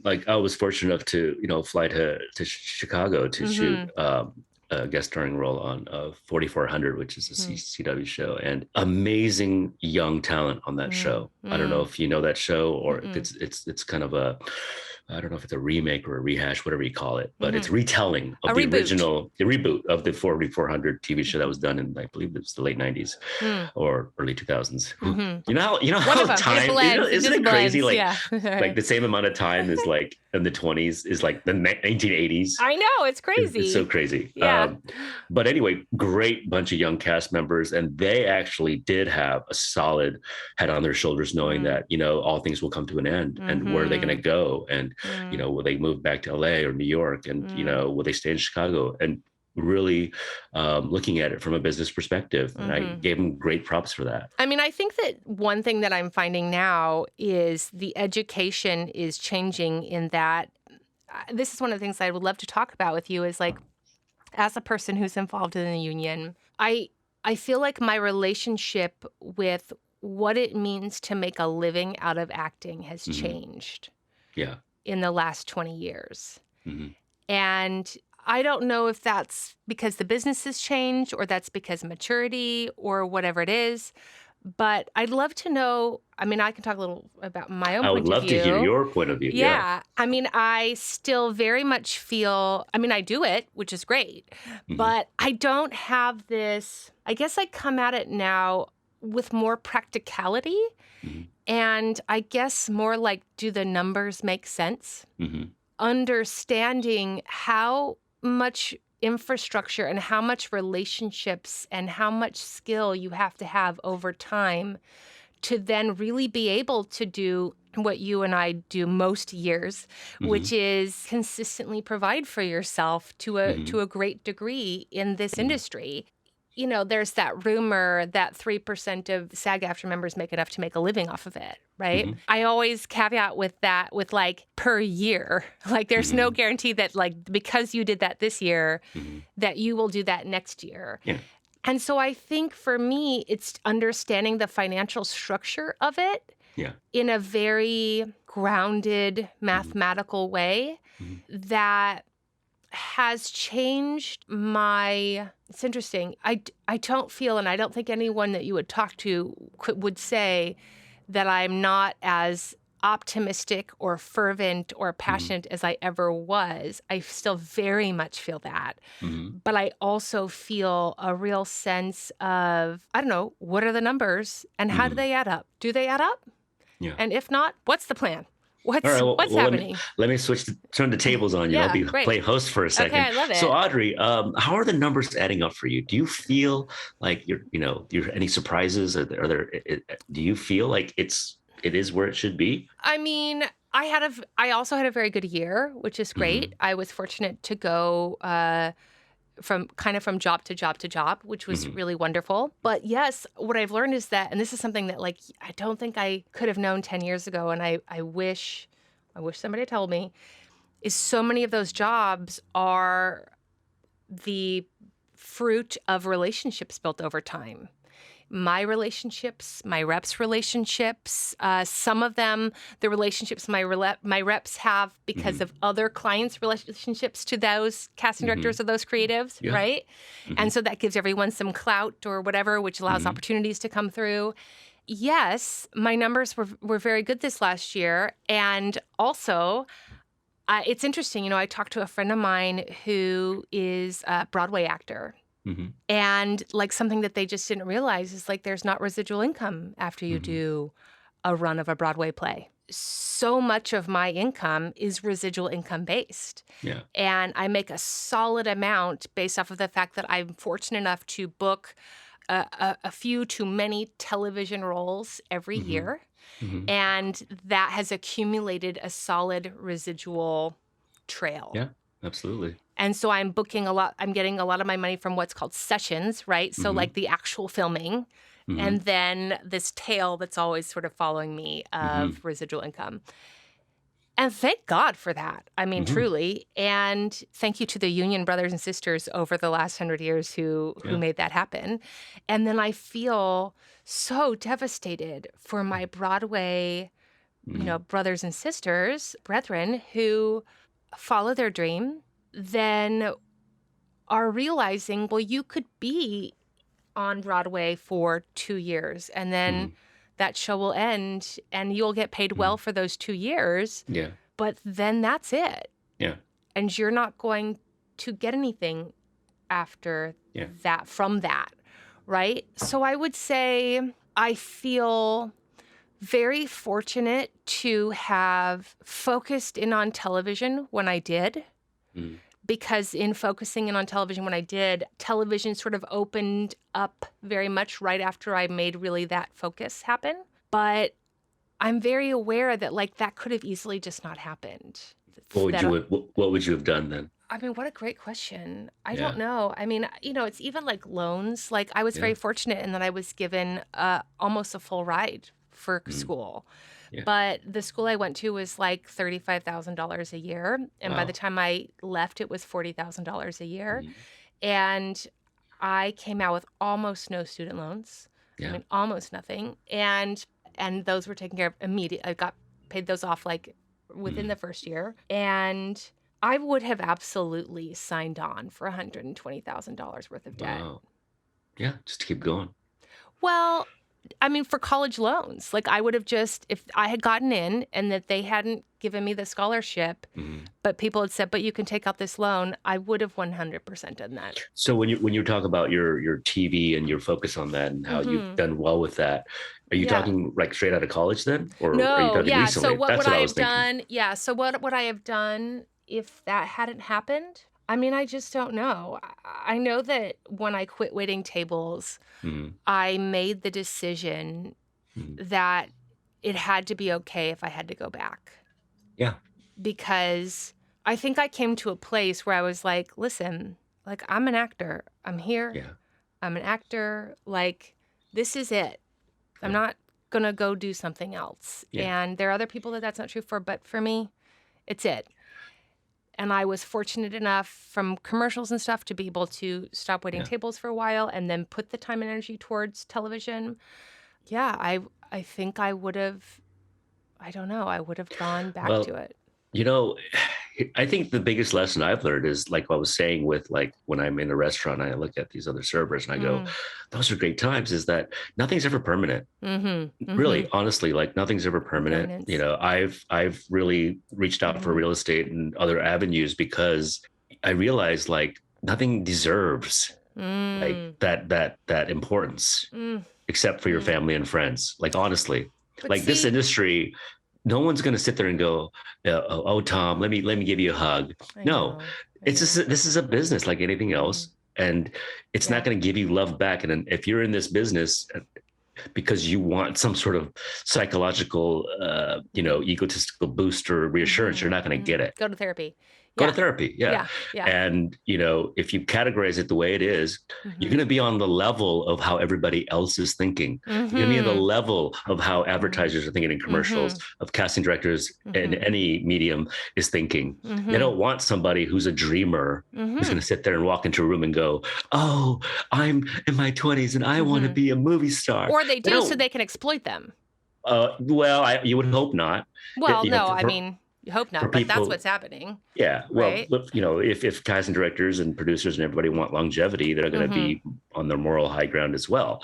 Like I was fortunate enough to, fly to Chicago to shoot a guest starring role on 4400, which is a CW show, and amazing young talent on that show. I don't know if you know that show or if it's kind of I don't know if it's a remake or a rehash, whatever you call it, but it's Mm-hmm. retelling of the reboot of the 4400 TV show that was done in, I believe it was the late 90s or early 2000s. Mm-hmm. You know One how of them. time, isn't it crazy? Like, like the same amount of time is like in the 20s is like the 1980s. I know, it's crazy. It's so crazy. Yeah. But anyway, great bunch of young cast members, and they actually did have a solid head on their shoulders, knowing that, you know, all things will come to an end, and where are they going to go? And, you know, will they move back to LA or New York? And, you know, will they stay in Chicago? And really looking at it from a business perspective. And I gave them great props for that. I mean, I think that one thing that I'm finding now is the education is changing in that this is one of the things I would love to talk about with you is like, as a person who's involved in the union, I feel like my relationship with what it means to make a living out of acting has changed in the last 20 years. And I don't know if that's because the business has changed or that's because maturity or whatever it is. But I'd love to know, I mean, I can talk a little about my own point of view. I would love to hear your point of view. Yeah. I mean, I still very much feel, I mean, I do it, which is great, but I don't have this, I guess I come at it now with more practicality and I guess more like, do the numbers make sense? Understanding how much infrastructure and how much relationships and how much skill you have to have over time to then really be able to do what you and I do most years, which is consistently provide for yourself to a great degree in this industry. You know, there's that rumor that 3% of SAG-AFTRA members make enough to make a living off of it, right? I always caveat with that with like per year. Like there's no guarantee that like because you did that this year that you will do that next year. And so I think for me, it's understanding the financial structure of it in a very grounded mathematical way that has changed my, it's interesting. I don't feel, and I don't think anyone that you would talk to would say that I'm not as optimistic or fervent or passionate as I ever was. I still very much feel that. But I also feel a real sense of, I don't know, what are the numbers and how do they add up? Do they add up? And if not, what's the plan? What's happening? Let me turn the tables on you. I'll be play host for a second. Okay, I love it. So Audrey, how are the numbers adding up for you? Do you feel like you're any surprises? Do you feel like it is where it should be? I mean, I also had a very good year, which is great. I was fortunate to go from job to job to job, which was really wonderful. But yes, what I've learned is that, and this is something that like I don't think I could have known 10 years ago, and I wish somebody had told me, is so many of those jobs are the fruit of relationships built over time. My relationships, my reps' relationships, some of them, the relationships my reps have because of other clients' relationships to those casting directors or those creatives, right? And so that gives everyone some clout or whatever, which allows opportunities to come through. Yes, my numbers were very good this last year. And also, it's interesting, I talked to a friend of mine who is a Broadway actor. And like something that they just didn't realize is like there's not residual income after you do a run of a Broadway play. So much of my income is residual income based. And I make a solid amount based off of the fact that I'm fortunate enough to book a few to many television roles every year. And that has accumulated a solid residual trail. Yeah, absolutely. And so I'm getting a lot of my money from what's called sessions, right? So like the actual filming and then this tail that's always sort of following me of residual income. And thank God for that. I mean, truly. And thank you to the union brothers and sisters over the last 100 years who made that happen. And then I feel so devastated for my Broadway, brothers and sisters, brethren who follow their dream, then are realizing, well, you could be on Broadway for 2 years and then that show will end and you'll get paid well for those 2 years. but then that's it. Yeah. And you're not going to get anything after that from that, right? So I would say I feel very fortunate to have focused in on television when I did. Because in focusing in on television when I did, television sort of opened up very much right after I made really that focus happen. But I'm very aware that like that could have easily just not happened. What would you have done then? I mean, what a great question. I don't know. I mean, it's even like loans. Like I was very fortunate in that I was given almost a full ride for school. Yeah. But the school I went to was like $35,000 a year. And by the time I left, it was $40,000 a year. And I came out with almost no student loans. I mean, almost nothing. And those were taken care of immediately. I got paid those off like within the first year. And I would have absolutely signed on for $120,000 worth of debt. Wow. Yeah, just keep going. Well, I mean, for college loans, like I would have just, if I had gotten in and that they hadn't given me the scholarship, but people had said, but you can take out this loan, I would have 100% done that. So when you talk about your TV and your focus on that and how you've done well with that, are you talking like straight out of college then? Or no, are you talking recently? So what would I have done? Yeah. So what would I have done if that hadn't happened? I mean, I just don't know. I know that when I quit waiting tables, I made the decision that it had to be okay if I had to go back. Yeah. Because I think I came to a place where I was like, listen, like I'm an actor. I'm here. Yeah. I'm an actor. Like, this is it. I'm not going to go do something else. Yeah. And there are other people that's not true for, but for me, it's it. And I was fortunate enough from commercials and stuff to be able to stop waiting tables for a while and then put the time and energy towards television. Yeah, I think I would have, I don't know, I would have gone back to it. You know, I think the biggest lesson I've learned is like what I was saying with like when I'm in a restaurant, I look at these other servers and I go, those are great times, is that nothing's ever permanent. Really, honestly, like nothing's ever permanent. You know, I've really reached out for real estate and other avenues because I realized like nothing deserves like that importance except for your family and friends. Like, honestly, but like this industry, no one's going to sit there and go, oh, Tom, let me give you a hug. No, it's just, this is a business like anything else. And it's not going to give you love back. And if you're in this business because you want some sort of psychological, egotistical boost or reassurance, you're not going to get it. Go to therapy. Go to therapy. Yeah. And, if you categorize it the way it is, you're going to be on the level of how everybody else is thinking. You're going to be on the level of how advertisers are thinking in commercials, of casting directors in any medium is thinking. They don't want somebody who's a dreamer, who's going to sit there and walk into a room and go, oh, I'm in my 20s and I want to be a movie star. Or they do so they can exploit them. You would hope not. Well, you hope not, but that's what's happening. Yeah. Well, right? If casting directors and producers and everybody want longevity, they're going to be on their moral high ground as well,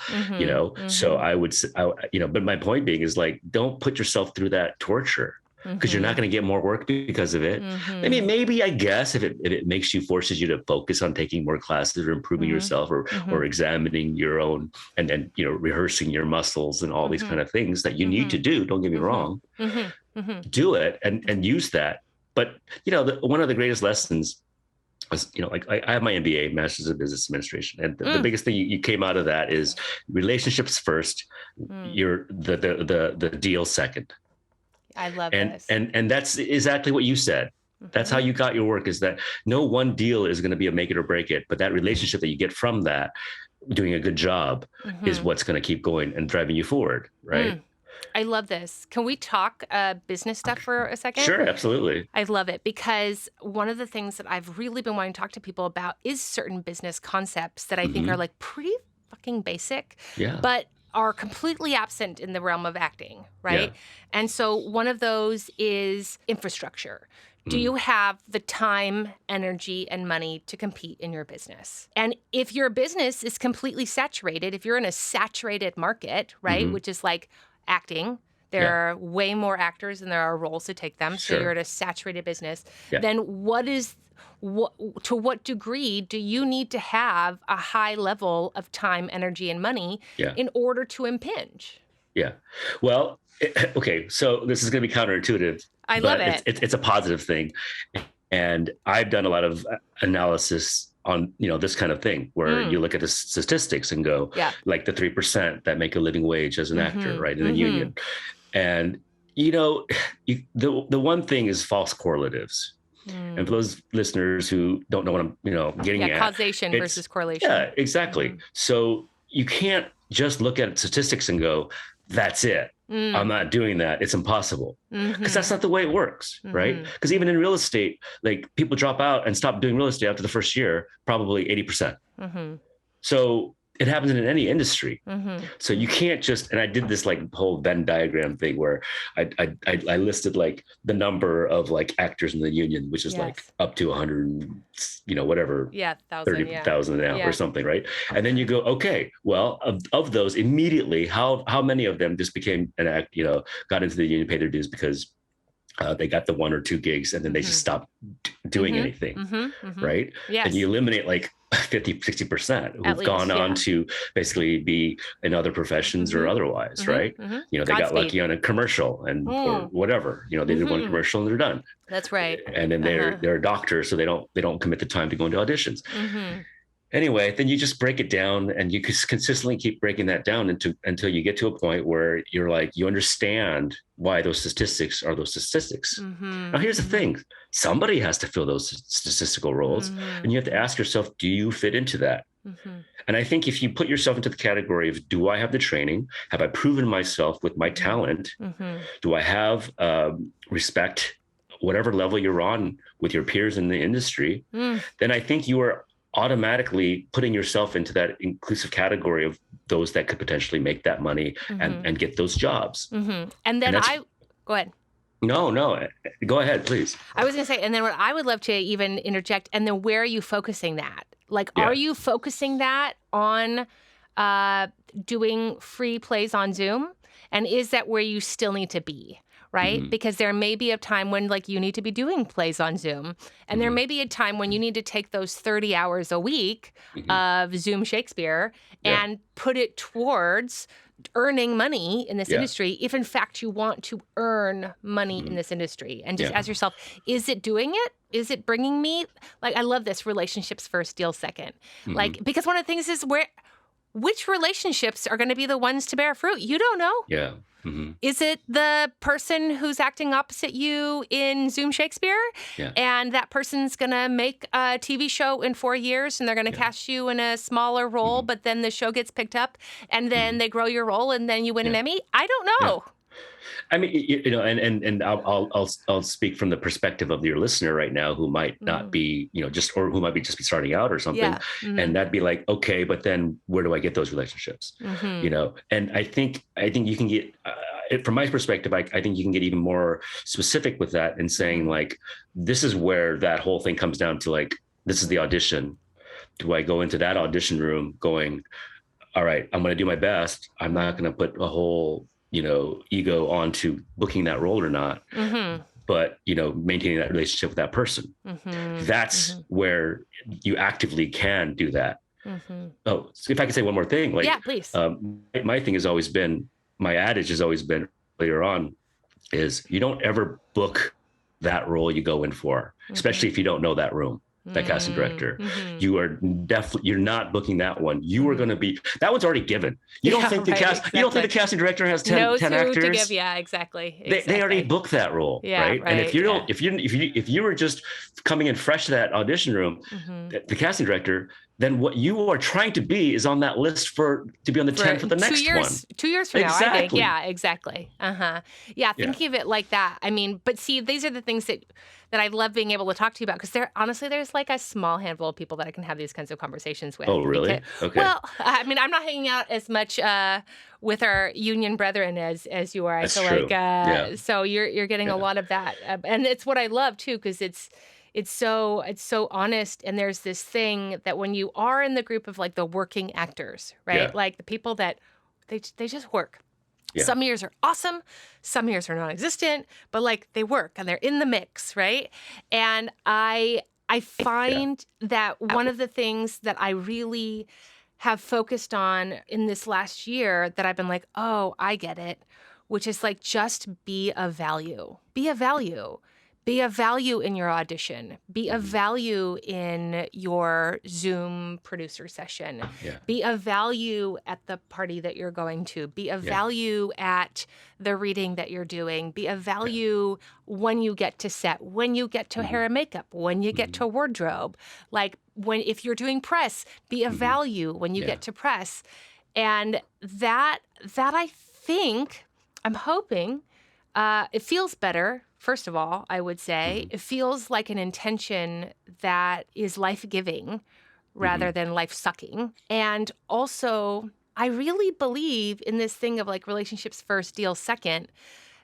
So I would, but my point being is like, don't put yourself through that torture because you're not going to get more work because of it. I mean, maybe I guess if it makes you, forces you to focus on taking more classes or improving yourself or examining your own and then, rehearsing your muscles and all these kind of things that you need to do. Don't get me wrong. Do it and use that. But, one of the greatest lessons was, like I have my MBA, Master's of Business Administration. And the biggest thing you came out of that is relationships first, you're the deal second. I love this. And that's exactly what you said. That's how you got your work, is that no one deal is going to be a make it or break it. But that relationship that you get from that, doing a good job, is what's going to keep going and driving you forward. Right. I love this. Can we talk business stuff for a second? Sure, absolutely. I love it because one of the things that I've really been wanting to talk to people about is certain business concepts that I think are like pretty fucking basic, but are completely absent in the realm of acting, right? Yeah. And so one of those is infrastructure. Do you have the time, energy, and money to compete in your business? And if your business is completely saturated, if you're in a saturated market, right, which is like acting, There are way more actors than there are roles to take them. So you're at a saturated business. Then to what degree do you need to have a high level of time, energy, and money in order to impinge? Yeah. Well, okay. So this is going to be counterintuitive. I love it. It's a positive thing. And I've done a lot of analysis on, this kind of thing where you look at the statistics and go, like the 3% that make a living wage as an actor, right, in a union. And, the one thing is false correlatives. And for those listeners who don't know what I'm, getting at. Causation versus correlation. Yeah, exactly. So you can't just look at statistics and go, that's it. I'm not doing that. It's impossible. Because that's not the way it works, right? Because even in real estate, like people drop out and stop doing real estate after the first year, probably 80%. So it happens in any industry. So you can't just, and I did this like whole Venn diagram thing where I listed like the number of like actors in the union, which is like up to 100, whatever, 30,000 an hour or something, right? And then you go, okay, well, of those immediately, how many of them just became an act, got into the union, paid their dues because they got the 1 or 2 gigs and then they just stopped doing anything, right? And you eliminate like 50, 60% who've gone on to basically be in other professions or otherwise, right? They got lucky on a commercial and or whatever, they did one commercial and they're done. That's right. And then they're a doctor, so they don't commit the time to go into auditions. Anyway, then you just break it down and you just consistently keep breaking that down until you get to a point where you're like, you understand why those statistics are those statistics. Now, here's the thing. Somebody has to fill those statistical roles and you have to ask yourself, do you fit into that? And I think if you put yourself into the category of, do I have the training? Have I proven myself with my talent? Do I have respect, whatever level you're on with your peers in the industry? Then I think you are automatically putting yourself into that inclusive category of those that could potentially make that money and get those jobs. And then go ahead. No, go ahead, please. I was going to say, and then what I would love to even interject, and then where are you focusing that? Like, are you focusing that on doing free plays on Zoom? And is that where you still need to be? Right? Because there may be a time when like you need to be doing plays on Zoom. And there may be a time when you need to take those 30 hours a week of Zoom Shakespeare and put it towards earning money in this industry, if in fact you want to earn money in this industry. And just ask yourself, is it doing it? Is it bringing me, like, I love this, relationships first, deals second. Like, because one of the things is which relationships are going to be the ones to bear fruit? You don't know. Yeah. Is it the person who's acting opposite you in Zoom Shakespeare? And that person's going to make a TV show in 4 years and they're going to cast you in a smaller role, but then the show gets picked up and then they grow your role and then you win an Emmy? I don't know. I mean, and I'll speak from the perspective of your listener right now, who might not be, or who might be just be starting out or something, and that'd be like, okay, but then where do I get those relationships? And I think you can get, from my perspective, I think you can get even more specific with that and saying like, this is where that whole thing comes down to, like, this is the audition. Do I go into that audition room going, all right, I'm going to do my best. I'm not going to put a whole ego onto booking that role or not, but, maintaining that relationship with that person. That's where you actively can do that. Oh, so if I could say one more thing, like, please. My thing has always been, my adage has always been earlier on is you don't ever book that role you go in for, especially if you don't know that room. That casting director, you're not booking that one. You are going to be, that one's already given. You don't think the casting director has 10 actors to give. Yeah, exactly. They already booked that role, right? And if you were just coming in fresh to that audition room, the casting director, then what you are trying to be is on that list to be on the 10 for the next 2 years from now, I think. Yeah, exactly. Yeah, thinking of it like that. I mean, but see, these are the things that I love being able to talk to you about, because there's like a small handful of people that I can have these kinds of conversations with. Oh, really? Okay. Well, I mean, I'm not hanging out as much with our union brethren as you are. I feel true. Like so you're getting a lot of that, and it's what I love too, because it's so honest. And there's this thing that when you are in the group of like the working actors, right? Like the people that they just work. Yeah. Some years are awesome. Some years are non-existent, but like they work and they're in the mix, right? And I find that one of the things that I really have focused on in this last year that I've been like, oh, I get it, which is like just be of value. Be of value. Be of value in your audition. Be of value in your Zoom producer session. Yeah. Be of value at the party that you're going to. Be of value at the reading that you're doing. Be of value when you get to set, when you get to hair and makeup, when you get to wardrobe. Like if you're doing press, be of value when you get to press. And that I think, I'm hoping, it feels better. First of all, I would say it feels like an intention that is life-giving rather than life-sucking. And also, I really believe in this thing of like relationships first, deals second,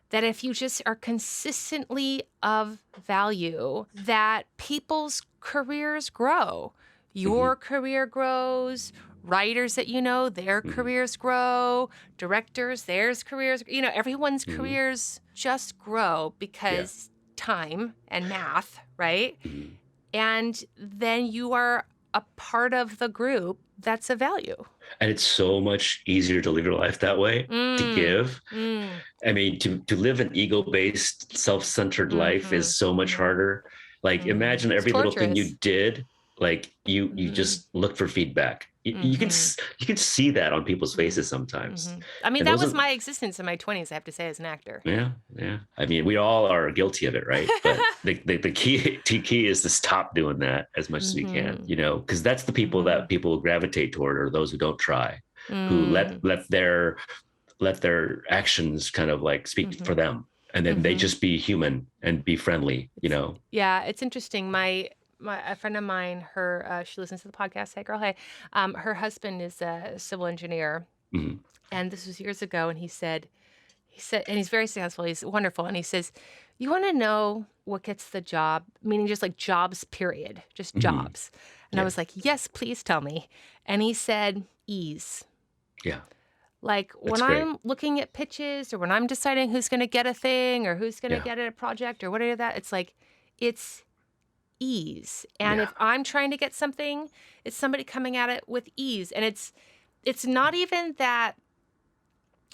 that if you just are consistently of value, that people's careers grow. Your career grows. Writers that you know, their careers grow. Directors, theirs careers, everyone's careers just grow because time and math, right? And then you are a part of the group that's of value. And it's so much easier to live your life that way, to give. I mean, to live an ego-based, self-centered life is so much harder. Like imagine every little thing you did, like you just look for feedback. You can see that on people's faces sometimes. I mean, And that was my existence in my 20s, I have to say, as an actor. Yeah. I mean, we all are guilty of it, right? But the key is to stop doing that as much as we can, because that's the people that people gravitate toward, are those who don't try, who let their actions kind of like speak for them, and then they just be human and be friendly, Yeah, it's interesting. A friend of mine, she listens to the podcast. Hey, girl, hey. Her husband is a civil engineer, and this was years ago. And he said, and he's very successful. He's wonderful. And he says, "You want to know what gets the job? Meaning, just like jobs, period, just jobs." And I was like, "Yes, please tell me." And he said, "Ease." Yeah. Like when I'm looking at pitches, or when I'm deciding who's going to get a thing, or who's going to get a project, or whatever that, it's like it's ease. And if I'm trying to get something, it's somebody coming at it with ease. And it's not even that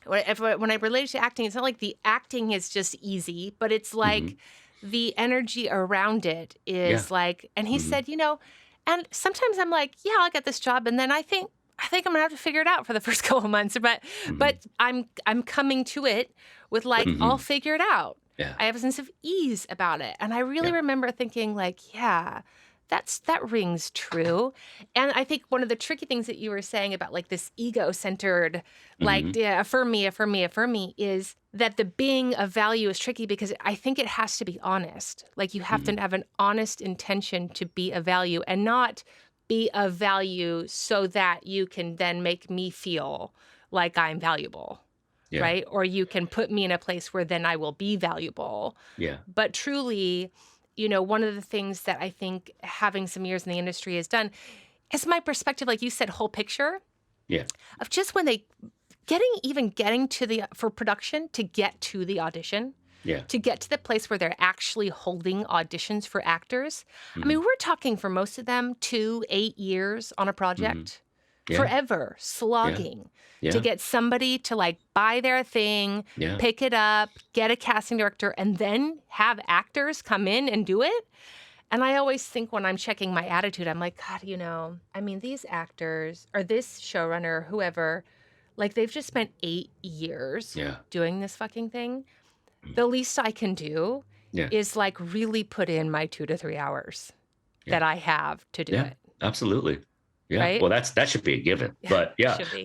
when I relate it to acting, it's not like the acting is just easy, but it's like the energy around it is like, and he said, and sometimes I'm like, yeah, I'll get this job. And then I think I'm gonna have to figure it out for the first couple of months, but I'm coming to it with like, I'll figure it out. Yeah. I have a sense of ease about it. And I really remember thinking like, yeah, that rings true. And I think one of the tricky things that you were saying about like this ego-centered, like affirm me, is that the being of value is tricky because I think it has to be honest. Like you have to have an honest intention to be of value, and not be of value so that you can then make me feel like I'm valuable. Yeah. Right? Or you can put me in a place where then I will be valuable. Yeah. But truly, one of the things that I think having some years in the industry has done is my perspective, like you said, whole picture. Yeah. Of just when they getting to for production to get to the audition. Yeah. To get to the place where they're actually holding auditions for actors. I mean, we're talking for most of them 2-8 years on a project. Forever slogging to get somebody to like buy their thing, pick it up, get a casting director, and then have actors come in and do it. And I always think when I'm checking my attitude, I'm like, God, I mean, these actors or this showrunner, whoever, like they've just spent 8 years doing this fucking thing. The least I can do is like really put in my 2 to 3 hours that I have to do it. Absolutely. Yeah. Right? Well, that should be a given, but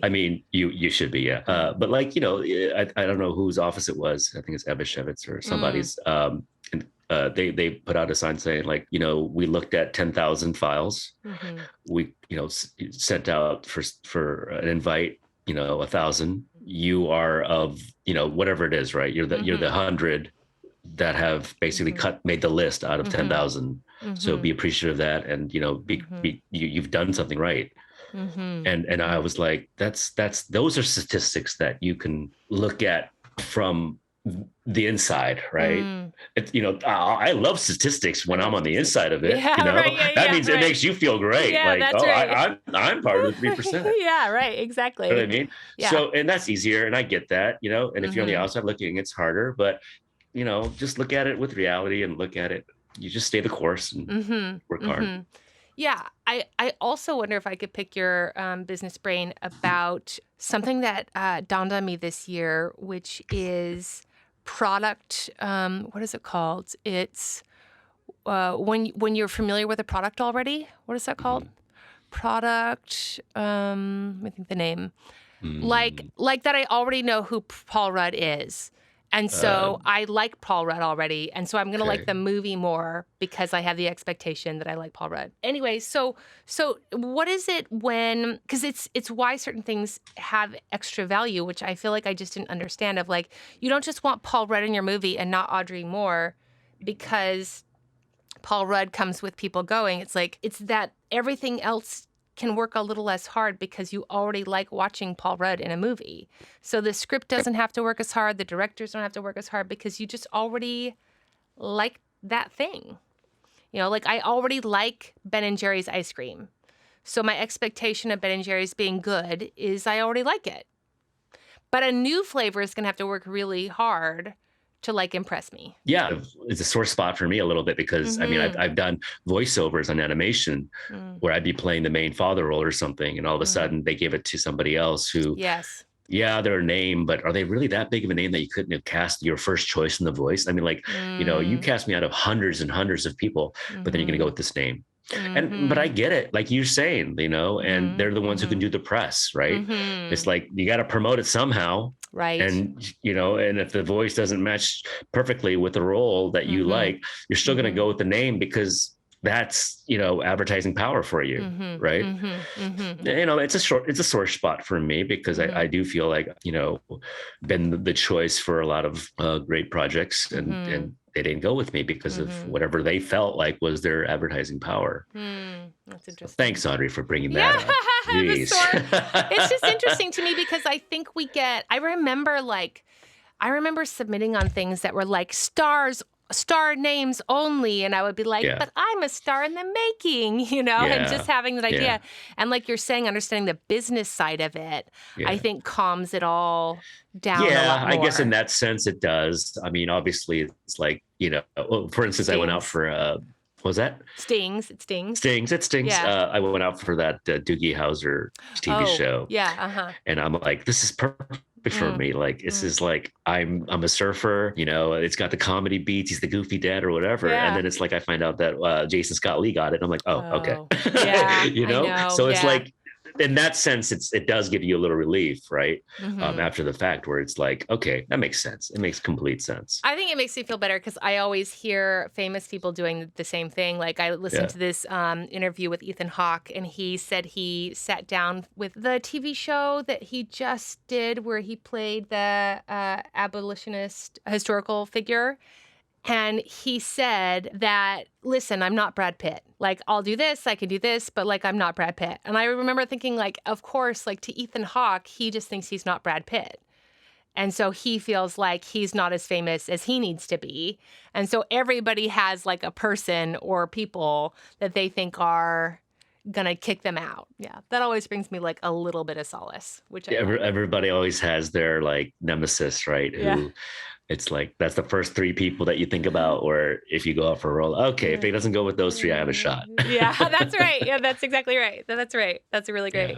I mean, you should be. Yeah. But like, I don't know whose office it was. I think it's Evashevitz or somebody's. They put out a sign saying like, we looked at 10,000 files. We, sent out for an invite, 1,000. You are of, whatever it is, right? You're the 100 that have basically made the list out of 10,000. So be appreciative of that, and you've done something right. And I was like, those are statistics that you can look at from the inside, right? I love statistics when I'm on the inside of it. Yeah, right, yeah, that yeah, means right. it makes you feel great. Yeah, like, that's right. I'm part of the 3%. Yeah, right, exactly. You know what I mean? Yeah. So, and that's easier, and I get that, and if you're on the outside looking, it's harder, but just look at it with reality and look at it. You just stay the course and work hard. Yeah, I also wonder if I could pick your business brain about something that dawned on me this year, which is product. What is it called? It's when you're familiar with a product already. What is that called? Product. Let me think the name. Like that. I already know who Paul Rudd is. And so I like Paul Rudd already. And so I'm going to like the movie more because I have the expectation that I like Paul Rudd. Anyway, so what is it when, because it's why certain things have extra value, which I feel like I just didn't understand of like, you don't just want Paul Rudd in your movie and not Audrey Moore because Paul Rudd comes with people going. It's like, it's that everything else can work a little less hard because you already like watching Paul Rudd in a movie. So the script doesn't have to work as hard. The directors don't have to work as hard because you just already like that thing. Like I already like Ben & Jerry's ice cream. So my expectation of Ben & Jerry's being good is I already like it. But a new flavor is going to have to work really hard to like impress me. Yeah, it's a sore spot for me a little bit because I mean I've done voiceovers on animation where I'd be playing the main father role or something, and all of a sudden they gave it to somebody else who, they're a name, but are they really that big of a name that you couldn't have cast your first choice in the voice? I mean, like you cast me out of hundreds and hundreds of people, but then you're gonna go with this name. But I get it, like you're saying, and they're the ones who can do the press, right? It's like you got to promote it somehow, right? And and if the voice doesn't match perfectly with the role that you like, you're still going to go with the name because that's advertising power for you, right? It's a sore spot for me because I do feel like been the choice for a lot of great projects, and they didn't go with me because of whatever they felt like was their advertising power. That's interesting. So thanks, Audrey, for bringing that up. It's just interesting to me because I think I remember submitting on things that were like star names only. And I would be like, but I'm a star in the making, and just having that idea. Yeah. And like you're saying, understanding the business side of it, I think calms it all down a lot more. I guess in that sense it does. I mean, obviously it's like, for instance, I went out for, what was that? Stings. It stings. Yeah. I went out for that Doogie Howser TV show. Yeah. And I'm like, this is perfect for me. Like, this is like, I'm a surfer, it's got the comedy beats. He's the goofy dad or whatever. Yeah. And then it's like, I find out that Jason Scott Lee got it. And I'm like, okay. Yeah. So it's like, in that sense, it does give you a little relief, right? After the fact, where it's like, okay, that makes sense. It makes complete sense. I think it makes me feel better because I always hear famous people doing the same thing. Like I listened to this interview with Ethan Hawke, and he said he sat down with the TV show that he just did where he played the abolitionist historical figure. And he said that, listen, I'm not Brad Pitt. Like, I'll do this, I can do this, but like, I'm not Brad Pitt. And I remember thinking like, of course, like to Ethan Hawke, he just thinks he's not Brad Pitt. And so he feels like he's not as famous as he needs to be. And so everybody has like a person or people that they think are going to kick them out. Yeah. That always brings me like a little bit of solace, which everybody always has their like nemesis, right? Who it's like, that's the first three people that you think about, or if you go out for a role, okay, if it doesn't go with those three, I have a shot. Yeah, that's right. Yeah, that's exactly right. That's right. That's really great.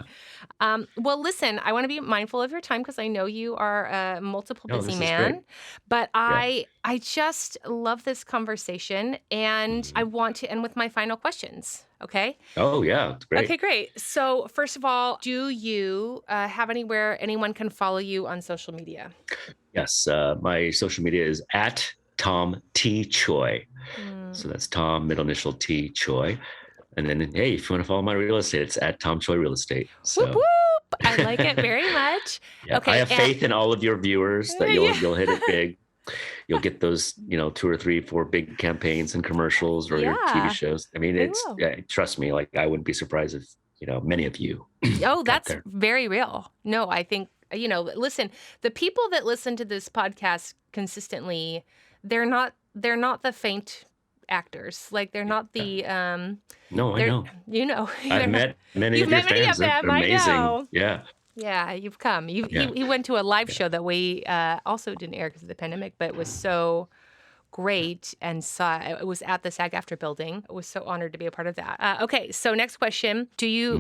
Yeah. Well, listen, I want to be mindful of your time because I know you are a multiple busy man, but I just love this conversation, and I want to end with my final questions. Okay. Oh, yeah. It's great. Okay, great. So first of all, do you have anywhere anyone can follow you on social media? Yes. My social media is at Tom T. Choi. So that's Tom, middle initial T. Choi. And then, hey, if you want to follow my real estate, it's at Tom Choi Real Estate. So. Whoop, whoop. I like it very much. Okay. I have faith in all of your viewers that you'll hit it big. You'll get those, 2 or 3, 4 big campaigns and commercials or your TV shows. I mean, trust me, like I wouldn't be surprised if many of you. Oh, got that's there. very real. No, I think, listen, the people that listen to this podcast consistently, they're not the faint actors. Like they're not the No, I know. I've met many you've of your met many of fans. They're them. I amazing. know. Yeah. Yeah, you've come. Yeah. He went to a live show that we also didn't air because of the pandemic, but it was so great and it was at the SAG-AFTRA building. I was so honored to be a part of that. Okay, so next question.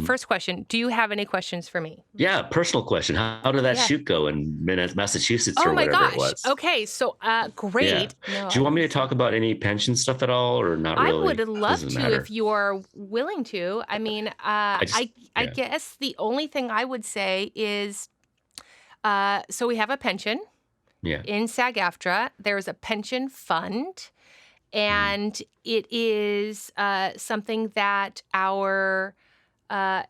First question, do you have any questions for me? Yeah, personal question. How did that shoot go in Massachusetts or whatever it was? Okay, so great. Yeah. No, Do you want me to talk about any pension stuff at all or not really? I would love Doesn't to matter. if you're willing to. I mean, I guess the only thing I would say is, so we have a pension. Yeah. In SAG-AFTRA, there is a pension fund, and it is something that our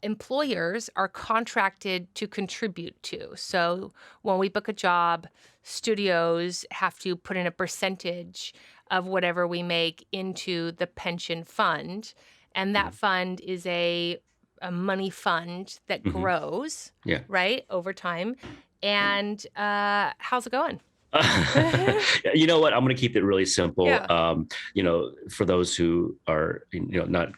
employers are contracted to contribute to. So when we book a job, studios have to put in a percentage of whatever we make into the pension fund, and that fund is a money fund that grows, right, over time. And how's it going? You know what? I'm going to keep it really simple. Yeah. For those who are, not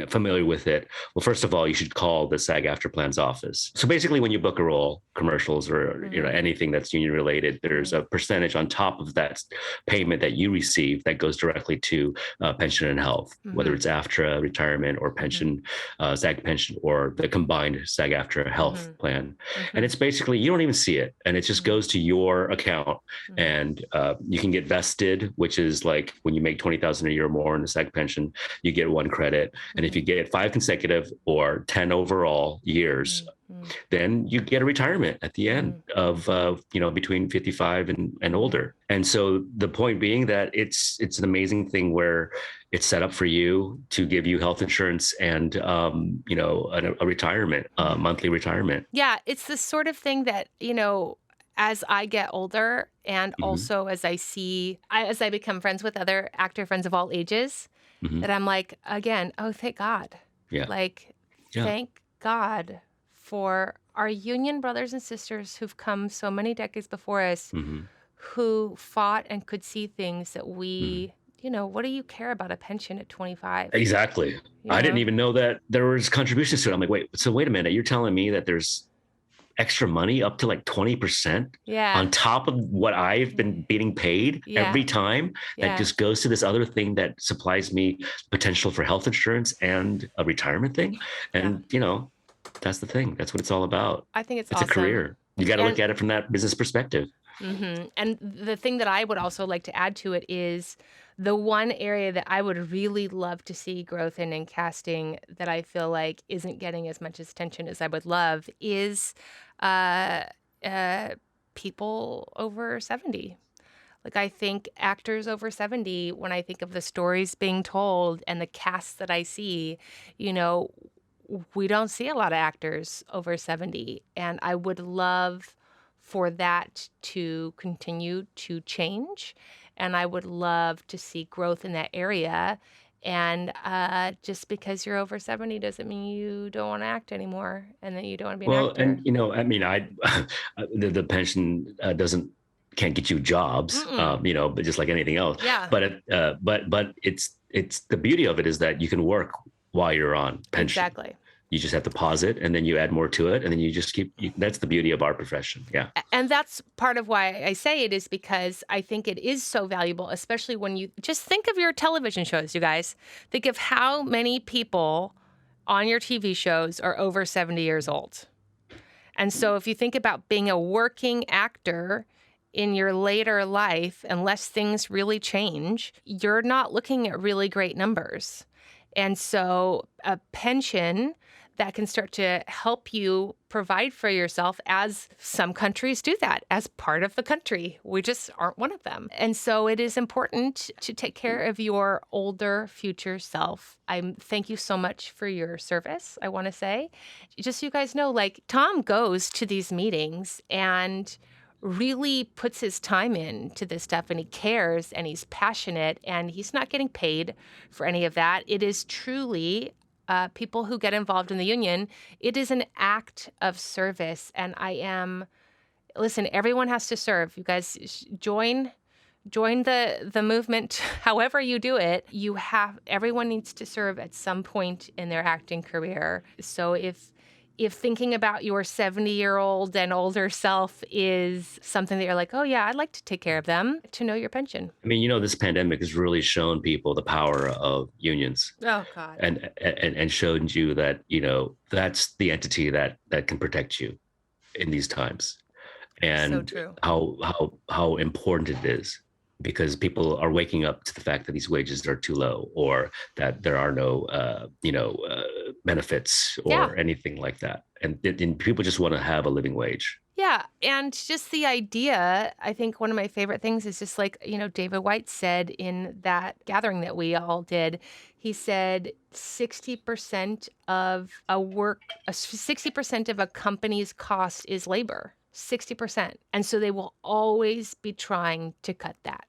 familiar with it. Well, first of all, you should call the SAG-AFTRA Plan's office. So basically, when you book a role, commercials or anything that's union related, there's a percentage on top of that payment that you receive that goes directly to pension and health, whether it's AFTRA retirement or pension, SAG pension, or the combined SAG-AFTRA health plan. And it's basically, you don't even see it, and it just goes to your account, and you can get vested, which is like when you make $20,000 a year or more in the SAG pension, you get 1 credit. And if you get 5 consecutive or 10 overall years, then you get a retirement at the end of, between 55 and older. And so the point being that it's an amazing thing where it's set up for you to give you health insurance and, a retirement, monthly retirement. Yeah, it's the sort of thing that, as I get older and also as I become friends with other actor friends of all ages, that I'm like, again, oh, thank God. Yeah. Thank God for our union brothers and sisters who've come so many decades before us, who fought and could see things that we, what do you care about a pension at 25? Exactly. I didn't even know that there was contributions to it. I'm like, wait a minute. You're telling me that there's extra money up to like 20% on top of what I've been getting paid every time that just goes to this other thing that supplies me potential for health insurance and a retirement thing. And, that's the thing. That's what it's all about. I think it's awesome. A career. You got to look at it from that business perspective. And the thing that I would also like to add to it is the one area that I would really love to see growth in casting that I feel like isn't getting as much attention as I would love is people over 70. Like, I think actors over 70, when I think of the stories being told and the casts that I see, we don't see a lot of actors over 70. And I would love for that to continue to change. And I would love to see growth in that area. And just because you're over 70 doesn't mean you don't want to act anymore and that you don't want to be an actor. And, the pension can't get you jobs, but just like anything else. Yeah. But it's the beauty of it is that you can work while you're on pension. Exactly. You just have to pause it and then you add more to it. And then you just that's the beauty of our profession. Yeah. And that's part of why I say it is because I think it is so valuable, especially when you just think of your television shows, you guys. Think of how many people on your TV shows are over 70 years old. And so if you think about being a working actor in your later life, unless things really change, you're not looking at really great numbers. And so a pension that can start to help you provide for yourself, as some countries do that as part of the country. We just aren't one of them. And so it is important to take care of your older future self. I thank you so much for your service, I want to say. Just so you guys know, Tom goes to these meetings and really puts his time into this stuff, and he cares and he's passionate and he's not getting paid for any of that. It is truly people who get involved in the union, it is an act of service. And listen, everyone has to serve. You guys join the movement, however you do it. Everyone needs to serve at some point in their acting career. So if thinking about your 70-year-old and older self is something that you're like, oh yeah, I'd like to take care of them, to know your pension. I mean, this pandemic has really shown people the power of unions. Oh God. And showed you that, that's the entity that can protect you in these times. And so true. How important it is, because people are waking up to the fact that these wages are too low, or that there are no, benefits or anything like that. And people just want to have a living wage. Yeah. And just the idea, I think one of my favorite things is just like, David White said in that gathering that we all did, he said 60% of a company's cost is labor. 60%. And so they will always be trying to cut that.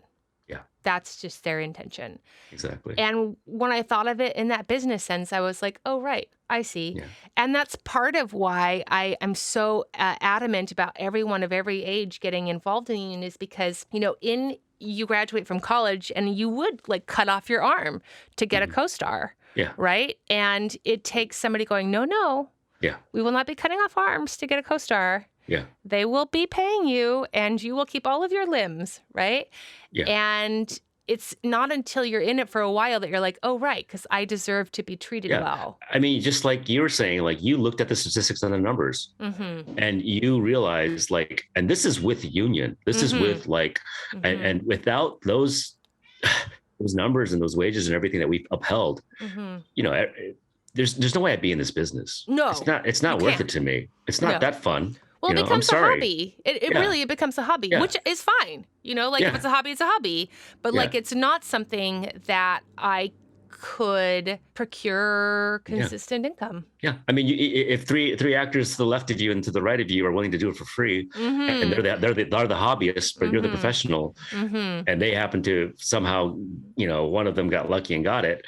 Yeah. That's just their intention. Exactly. And when I thought of it in that business sense, I was like, oh, right, I see. Yeah. And that's part of why I am so adamant about everyone of every age getting involved in the union, is because, you graduate from college and you would like cut off your arm to get a co-star. Yeah. Right. And it takes somebody going, no. Yeah. We will not be cutting off arms to get a co-star. Yeah. They will be paying you and you will keep all of your limbs, right? Yeah. And it's not until you're in it for a while that you're like, oh, right, because I deserve to be treated well. I mean, just like you were saying, like you looked at the statistics and the numbers and you realized and this is with union, this is with and without those numbers and those wages and everything that we've upheld, there's no way I'd be in this business. No, it's not worth it to me. It's not that fun. Well, it becomes a hobby. It really becomes a hobby, which is fine. If it's a hobby, it's a hobby. But it's not something that I could procure consistent income. Yeah. I mean, if three actors to the left of you and to the right of you are willing to do it for free, and they're the hobbyists, but you're the professional, and they happen to somehow, one of them got lucky and got it,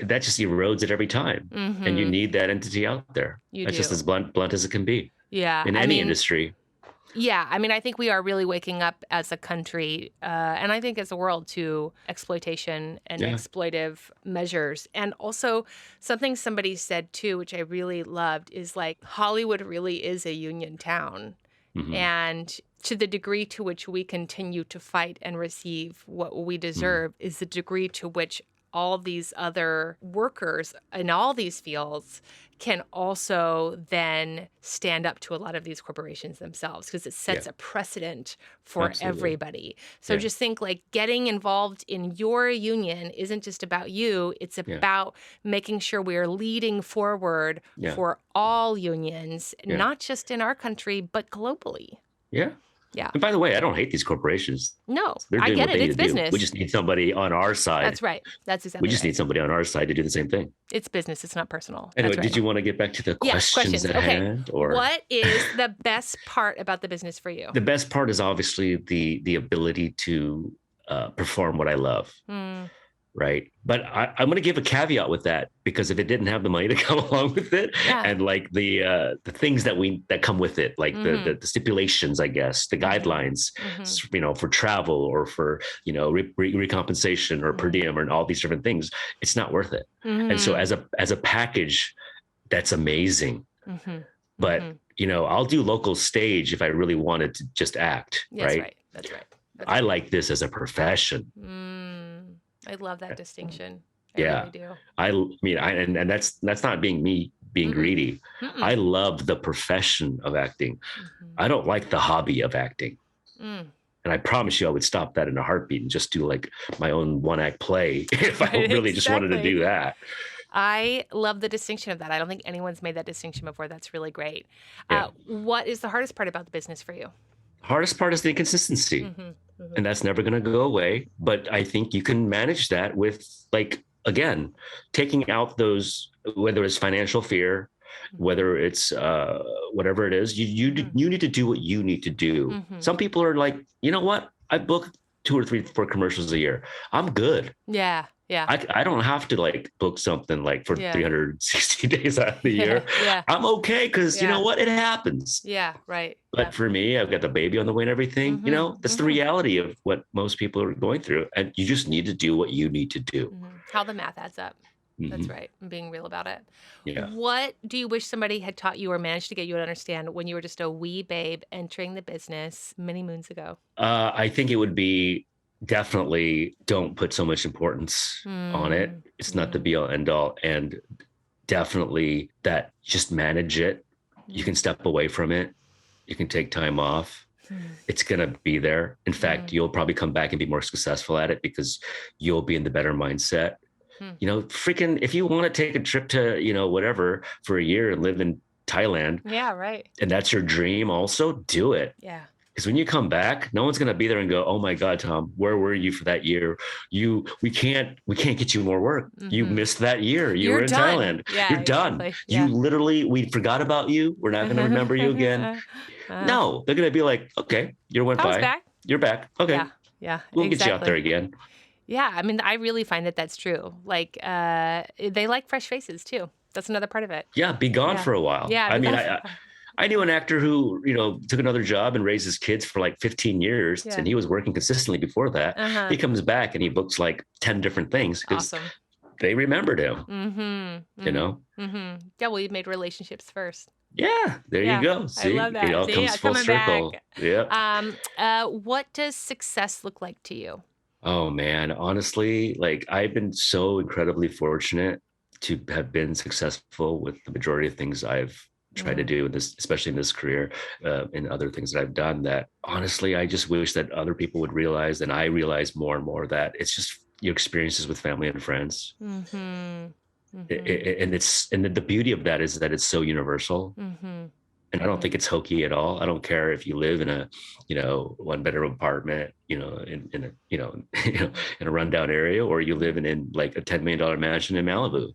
that just erodes it every time. And you need that entity out there. That's just as blunt as it can be. Yeah. In any industry. Yeah. I mean, I think we are really waking up as a country, and I think as a world, to exploitation and exploitive measures. And also something somebody said too, which I really loved, is like Hollywood really is a union town. And to the degree to which we continue to fight and receive what we deserve is the degree to which all these other workers in all these fields can also then stand up to a lot of these corporations themselves, because it sets a precedent for everybody. So just think getting involved in your union isn't just about you. It's about making sure we are leading forward for all unions, not just in our country, but globally. Yeah. Yeah. And by the way, I don't hate these corporations. No, I get it. It's business. We just need somebody on our side. That's right. That's exactly We just need somebody on our side to do the same thing. It's business. It's not personal. Anyway, That's right. did you want to get back to the questions at hand? Or what is the best part about the business for you? The best part is obviously the ability to perform what I love. Right. But I'm going to give a caveat with that, because if it didn't have the money to come along with it, and the things that come with it, like the stipulations, I guess, the guidelines, for travel or for, recompensation or per diem and all these different things, it's not worth it. And so as a package, that's amazing. But, I'll do local stage if I really wanted to just act. Right. That's right. I like this as a profession. I love that distinction. I really do. I mean, and that's not being greedy. I love the profession of acting. I don't like the hobby of acting. And I promise you, I would stop that in a heartbeat and just do my own one-act play if I really just wanted to do that. I love the distinction of that. I don't think anyone's made that distinction before. That's really great. What is the hardest part about the business for you? Hardest part is the inconsistency. And that's never going to go away. But I think you can manage that with, again, taking out those, whether it's financial fear, whether it's whatever it is, you need to do what you need to do. Some people are like, you know what? I book 2 or 3 4 commercials a year. I'm good. Yeah. Yeah. I don't have to like book something like for 360 days out of the year. Yeah. I'm okay because you know what? It happens. Yeah. Right. But for me, I've got the baby on the way and everything. You know, that's the reality of what most people are going through. And you just need to do what you need to do. How the math adds up. That's right. I'm being real about it. Yeah. What do you wish somebody had taught you or managed to get you to understand when you were just a wee babe entering the business many moons ago? I think it would be definitely don't put so much importance on it. It's not the be all end all. And definitely that just manage it. You can step away from it. You can take time off. It's going to be there. In fact, you'll probably come back and be more successful at it because you'll be in the better mindset. You know, freaking, if you want to take a trip to, you know, whatever for a year and live in Thailand. Yeah, right. And that's your dream also, do it. Yeah. Because when you come back, no one's going to be there and go, oh my God, Tom, where were you for that year? We can't get you more work. You missed that year. You're in done. Thailand. Yeah, You're done. Yeah. You literally, we forgot about you. We're not going to remember you again. No, they're going to be like, okay, you went by. Back. You're back. Okay. Yeah. We'll get you out there again. Yeah. I mean, I really find that that's true. Like, they like fresh faces too. That's another part of it. Yeah. Be gone for a while. Yeah. I mean, I knew an actor who, you know, took another job and raised his kids for like 15 years and he was working consistently before that. He comes back and he books like 10 different things because they remembered him, you know? Yeah. Well, you made relationships first. Yeah. There you go. See, I love that. It all comes full circle. Back. Yeah. What does success look like to you? Oh man, honestly, like I've been so incredibly fortunate to have been successful with the majority of things I've tried to do in this, especially in this career, and other things that I've done, that honestly, I just wish that other people would realize, and I realize more and more, that it's just your experiences with family and friends. And the beauty of that is that it's so universal. And I don't think it's hokey at all. I don't care if you live in a, you know, 1-bedroom apartment, you know, in a, you know, in a rundown area, or you live in like a $10 million mansion in Malibu.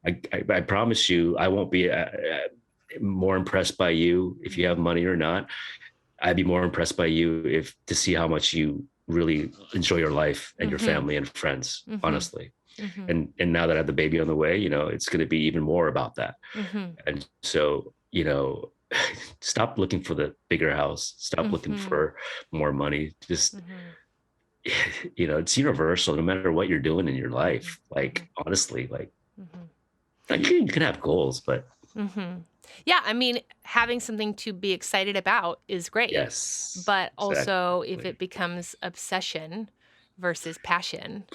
I promise you, I won't be more impressed by you if you have money or not. I'd be more impressed by you to see how much you really enjoy your life and your family and friends, honestly. And now that I have the baby on the way, you know, it's going to be even more about that. And so, you know, stop looking for the bigger house, stop looking for more money. Just, you know, it's universal, no matter what you're doing in your life. Like, honestly, like, you can have goals, but yeah, I mean, having something to be excited about is great. Yes. But also, if it becomes obsession versus passion,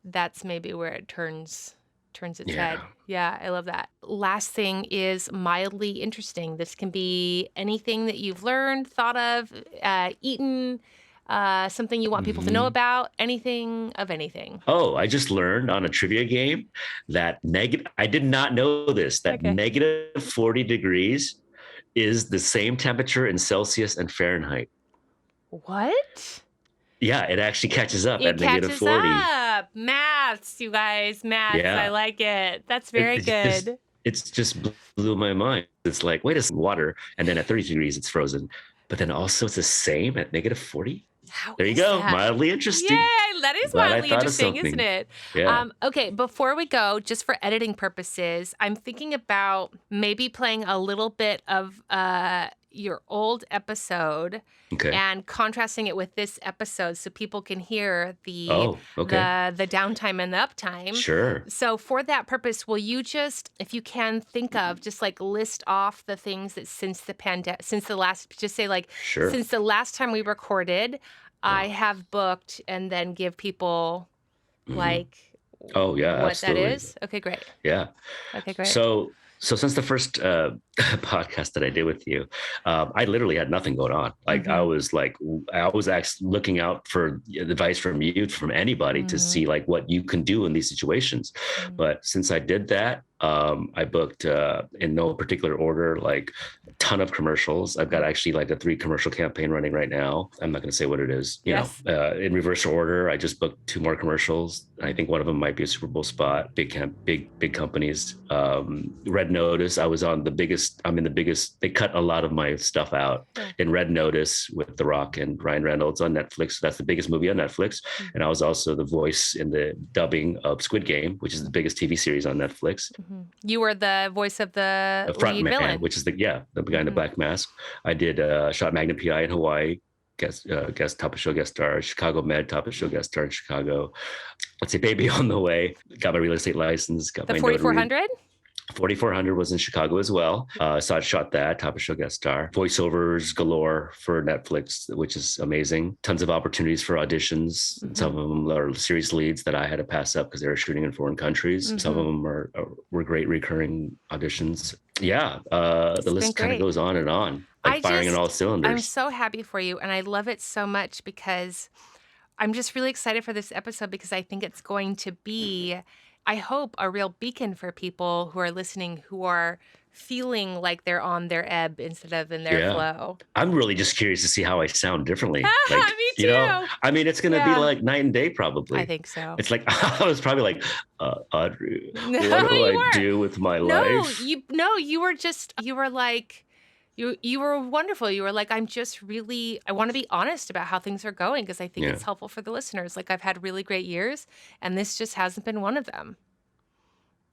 that's maybe where it turns its head. Yeah, I love that. Last thing is mildly interesting. This can be anything that you've learned, thought of, eaten, something you want people to know about, anything of anything. Oh, I just learned on a trivia game that I did not know this, that negative 40 degrees is the same temperature in Celsius and Fahrenheit. What? Yeah, it actually catches up at negative 40. Up. Maths, you guys. Maths. Yeah. I like it. That's very good. It's just blew my mind. It's like, wait a second, water. And then at 30 degrees, it's frozen. But then also it's the same at negative 40. There you go. That? Mildly interesting. Yay, that is mildly interesting, isn't it? Yeah. Okay, before we go, just for editing purposes, I'm thinking about maybe playing a little bit of your old episode and contrasting it with this episode so people can hear the downtime and the uptime. Sure. So for that purpose, will you just, if you can think of, just like list off the things that since the last time we recorded, I have booked, and then give people like what absolutely. that is? Okay, great. Yeah. Okay, great. So since the first podcast that I did with you, I literally had nothing going on. Like I was actually looking out for advice from you, from anybody to see like what you can do in these situations. But since I did that, I booked in no particular order, like a ton of commercials. I've got actually like a 3 commercial campaign running right now. I'm not going to say what it is. Yes. In reverse order, I just booked 2 more commercials. I think one of them might be a Super Bowl spot. Big companies. Red Notice. I'm in the biggest. They cut a lot of my stuff out in Red Notice with The Rock and Ryan Reynolds on Netflix. So that's the biggest movie on Netflix. And I was also the voice in the dubbing of Squid Game, which is the biggest TV series on Netflix. You were the voice of the front lead man, villain, which is the guy in the black mask. I did shot Magnum PI in Hawaii, guest top of show guest star. Chicago Med top of show guest star in Chicago. Let's say Baby on the Way. Got my real estate license. Got the my 4400. 4400 was in Chicago as well. So I shot that, top of show guest star. Voiceovers galore for Netflix, which is amazing. Tons of opportunities for auditions. Some of them are series leads that I had to pass up because they were shooting in foreign countries. Some of them were great recurring auditions. Yeah, the list kind of goes on and on, like firing on all cylinders. I'm so happy for you, and I love it so much because I'm just really excited for this episode because I think it's going to be, I hope, a real beacon for people who are listening who are feeling like they're on their ebb instead of in their flow. I'm really just curious to see how I sound differently. Me too. I mean, it's going to be like night and day, probably. I think so. It's like, I was probably like, Audrey, what do I do with my life? You were wonderful. You were like, I want to be honest about how things are going because I think it's helpful for the listeners. Like, I've had really great years and this just hasn't been one of them.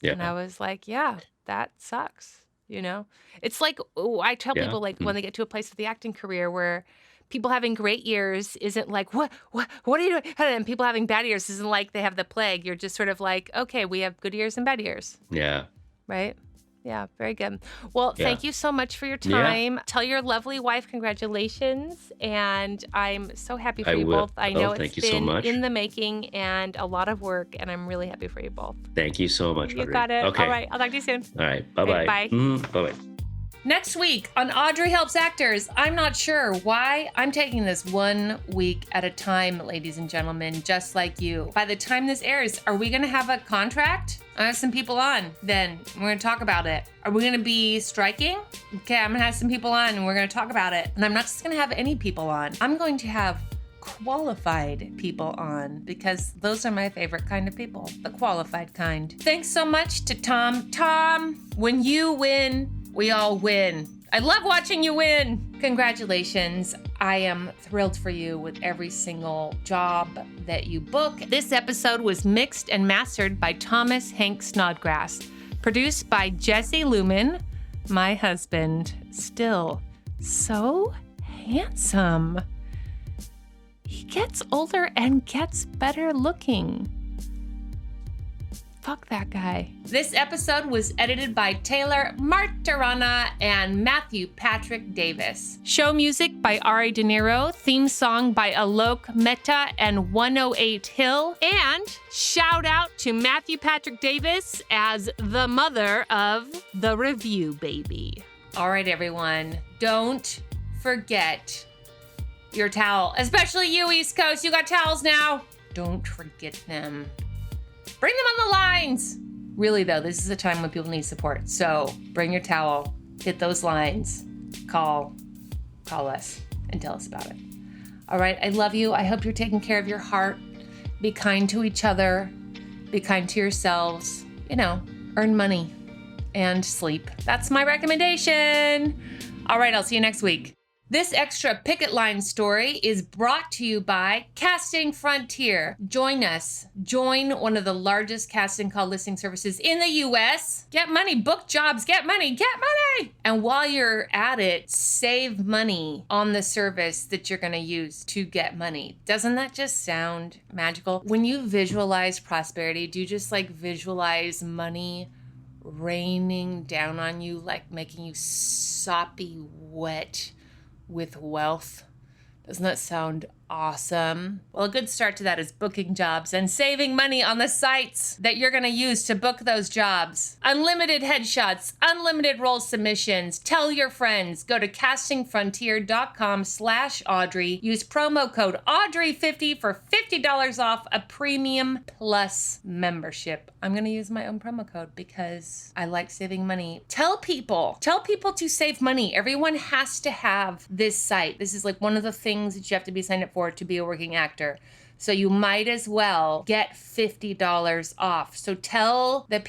Yeah. And I was like, yeah, that sucks. It's like, I tell people, like, when they get to a place of the acting career where people having great years isn't like, what are you doing? And people having bad years isn't like they have the plague. You're just sort of like, okay, we have good years and bad years. Yeah. Right? Yeah, very good. Well, thank you so much for your time. Yeah. Tell your lovely wife congratulations. And I'm so happy for you both. I know it's been in the making and a lot of work, and I'm really happy for you both. Thank you so much, Audrey. You got it. Okay. All right. I'll talk to you soon. All right. Bye-bye. Bye. Bye-bye. Next week on Audrey Helps Actors, I'm not sure why. I'm taking this 1 week at a time, ladies and gentlemen, just like you. By the time this airs, are we going to have a contract? I have some people on. Then we're going to talk about it. Are we going to be striking? Okay, I'm going to have some people on and we're going to talk about it. And I'm not just going to have any people on. I'm going to have qualified people on because those are my favorite kind of people, the qualified kind. Thanks so much to Tom. Tom, when you win, we all win. I love watching you win. Congratulations. I am thrilled for you with every single job that you book. This episode was mixed and mastered by Thomas Snodgrass. Produced by Jesse Lumen, my husband, still so handsome. He gets older and gets better looking. Fuck that guy. This episode was edited by Taylor Martorana and Matthew Patrick Davis. Show music by Ari De Niro, theme song by Aalok Mehta and 108 Hill, and shout out to Matthew Patrick Davis as the mother of the review baby. All right, everyone, don't forget your towel, especially you, East Coast. You got towels now. Don't forget them. Bring them on the lines. Really, though, this is a time when people need support. So bring your towel, hit those lines, call us and tell us about it. All right, I love you. I hope you're taking care of your heart. Be kind to each other. Be kind to yourselves. Earn money and sleep. That's my recommendation. All right, I'll see you next week. This extra picket line story is brought to you by Casting Frontier. Join us. Join one of the largest casting call listing services in the U.S. Get money, book jobs, get money. And while you're at it, save money on the service that you're going to use to get money. Doesn't that just sound magical? When you visualize prosperity, do you just visualize money raining down on you, like making you soppy wet with wealth? Doesn't that sound Awesome. Well, a good start to that is booking jobs and saving money on the sites that you're going to use to book those jobs. Unlimited headshots, unlimited role submissions. Tell your friends. Go to castingfrontier.com/Audrey. Use promo code Audrey50 for $50 off a premium plus membership. I'm going to use my own promo code because I like saving money. Tell people to save money. Everyone has to have this site. This is like one of the things that you have to be signed up for to be a working actor. So you might as well get $50 off. So tell them.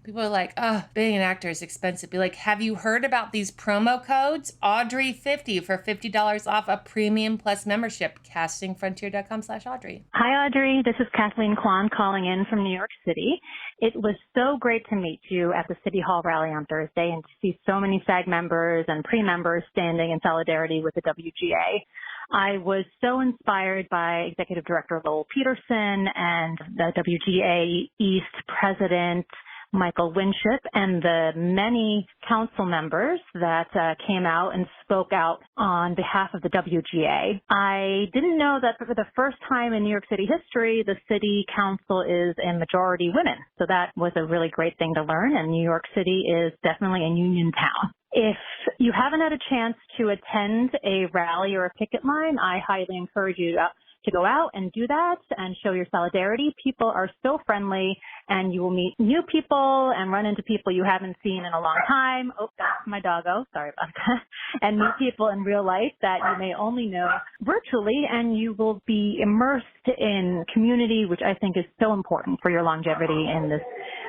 People are like, oh, being an actor is expensive. Be like, have you heard about these promo codes? Audrey50 for $50 off a premium plus membership. Castingfrontier.com/Audrey. Hi, Audrey. This is Kathleen Kwan calling in from New York City. It was so great to meet you at the City Hall rally on Thursday and to see so many SAG members and pre-members standing in solidarity with the WGA. I was so inspired by Executive Director Lowell Peterson and the WGA East President Michael Winship and the many council members that came out and spoke out on behalf of the WGA. I didn't know that for the first time in New York City history, the city council is a majority women. So that was a really great thing to learn, and New York City is definitely a union town. If you haven't had a chance to attend a rally or a picket line, I highly encourage you to go out and do that and show your solidarity. People are so friendly, and you will meet new people and run into people you haven't seen in a long time. Oh, that's my doggo. Sorry about that. And meet people in real life that you may only know virtually, and you will be immersed in community, which I think is so important for your longevity in this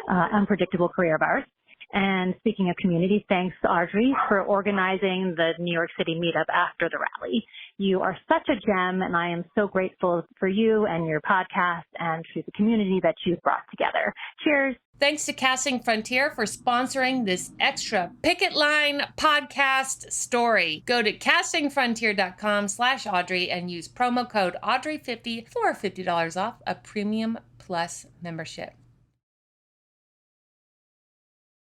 unpredictable career of ours. And speaking of community, thanks, Audrey, for organizing the New York City meetup after the rally. You are such a gem, and I am so grateful for you and your podcast and to the community that you've brought together. Cheers. Thanks to Casting Frontier for sponsoring this extra Picket Line podcast story. Go to castingfrontier.com/Audrey and use promo code Audrey50 for $50 off a premium plus membership.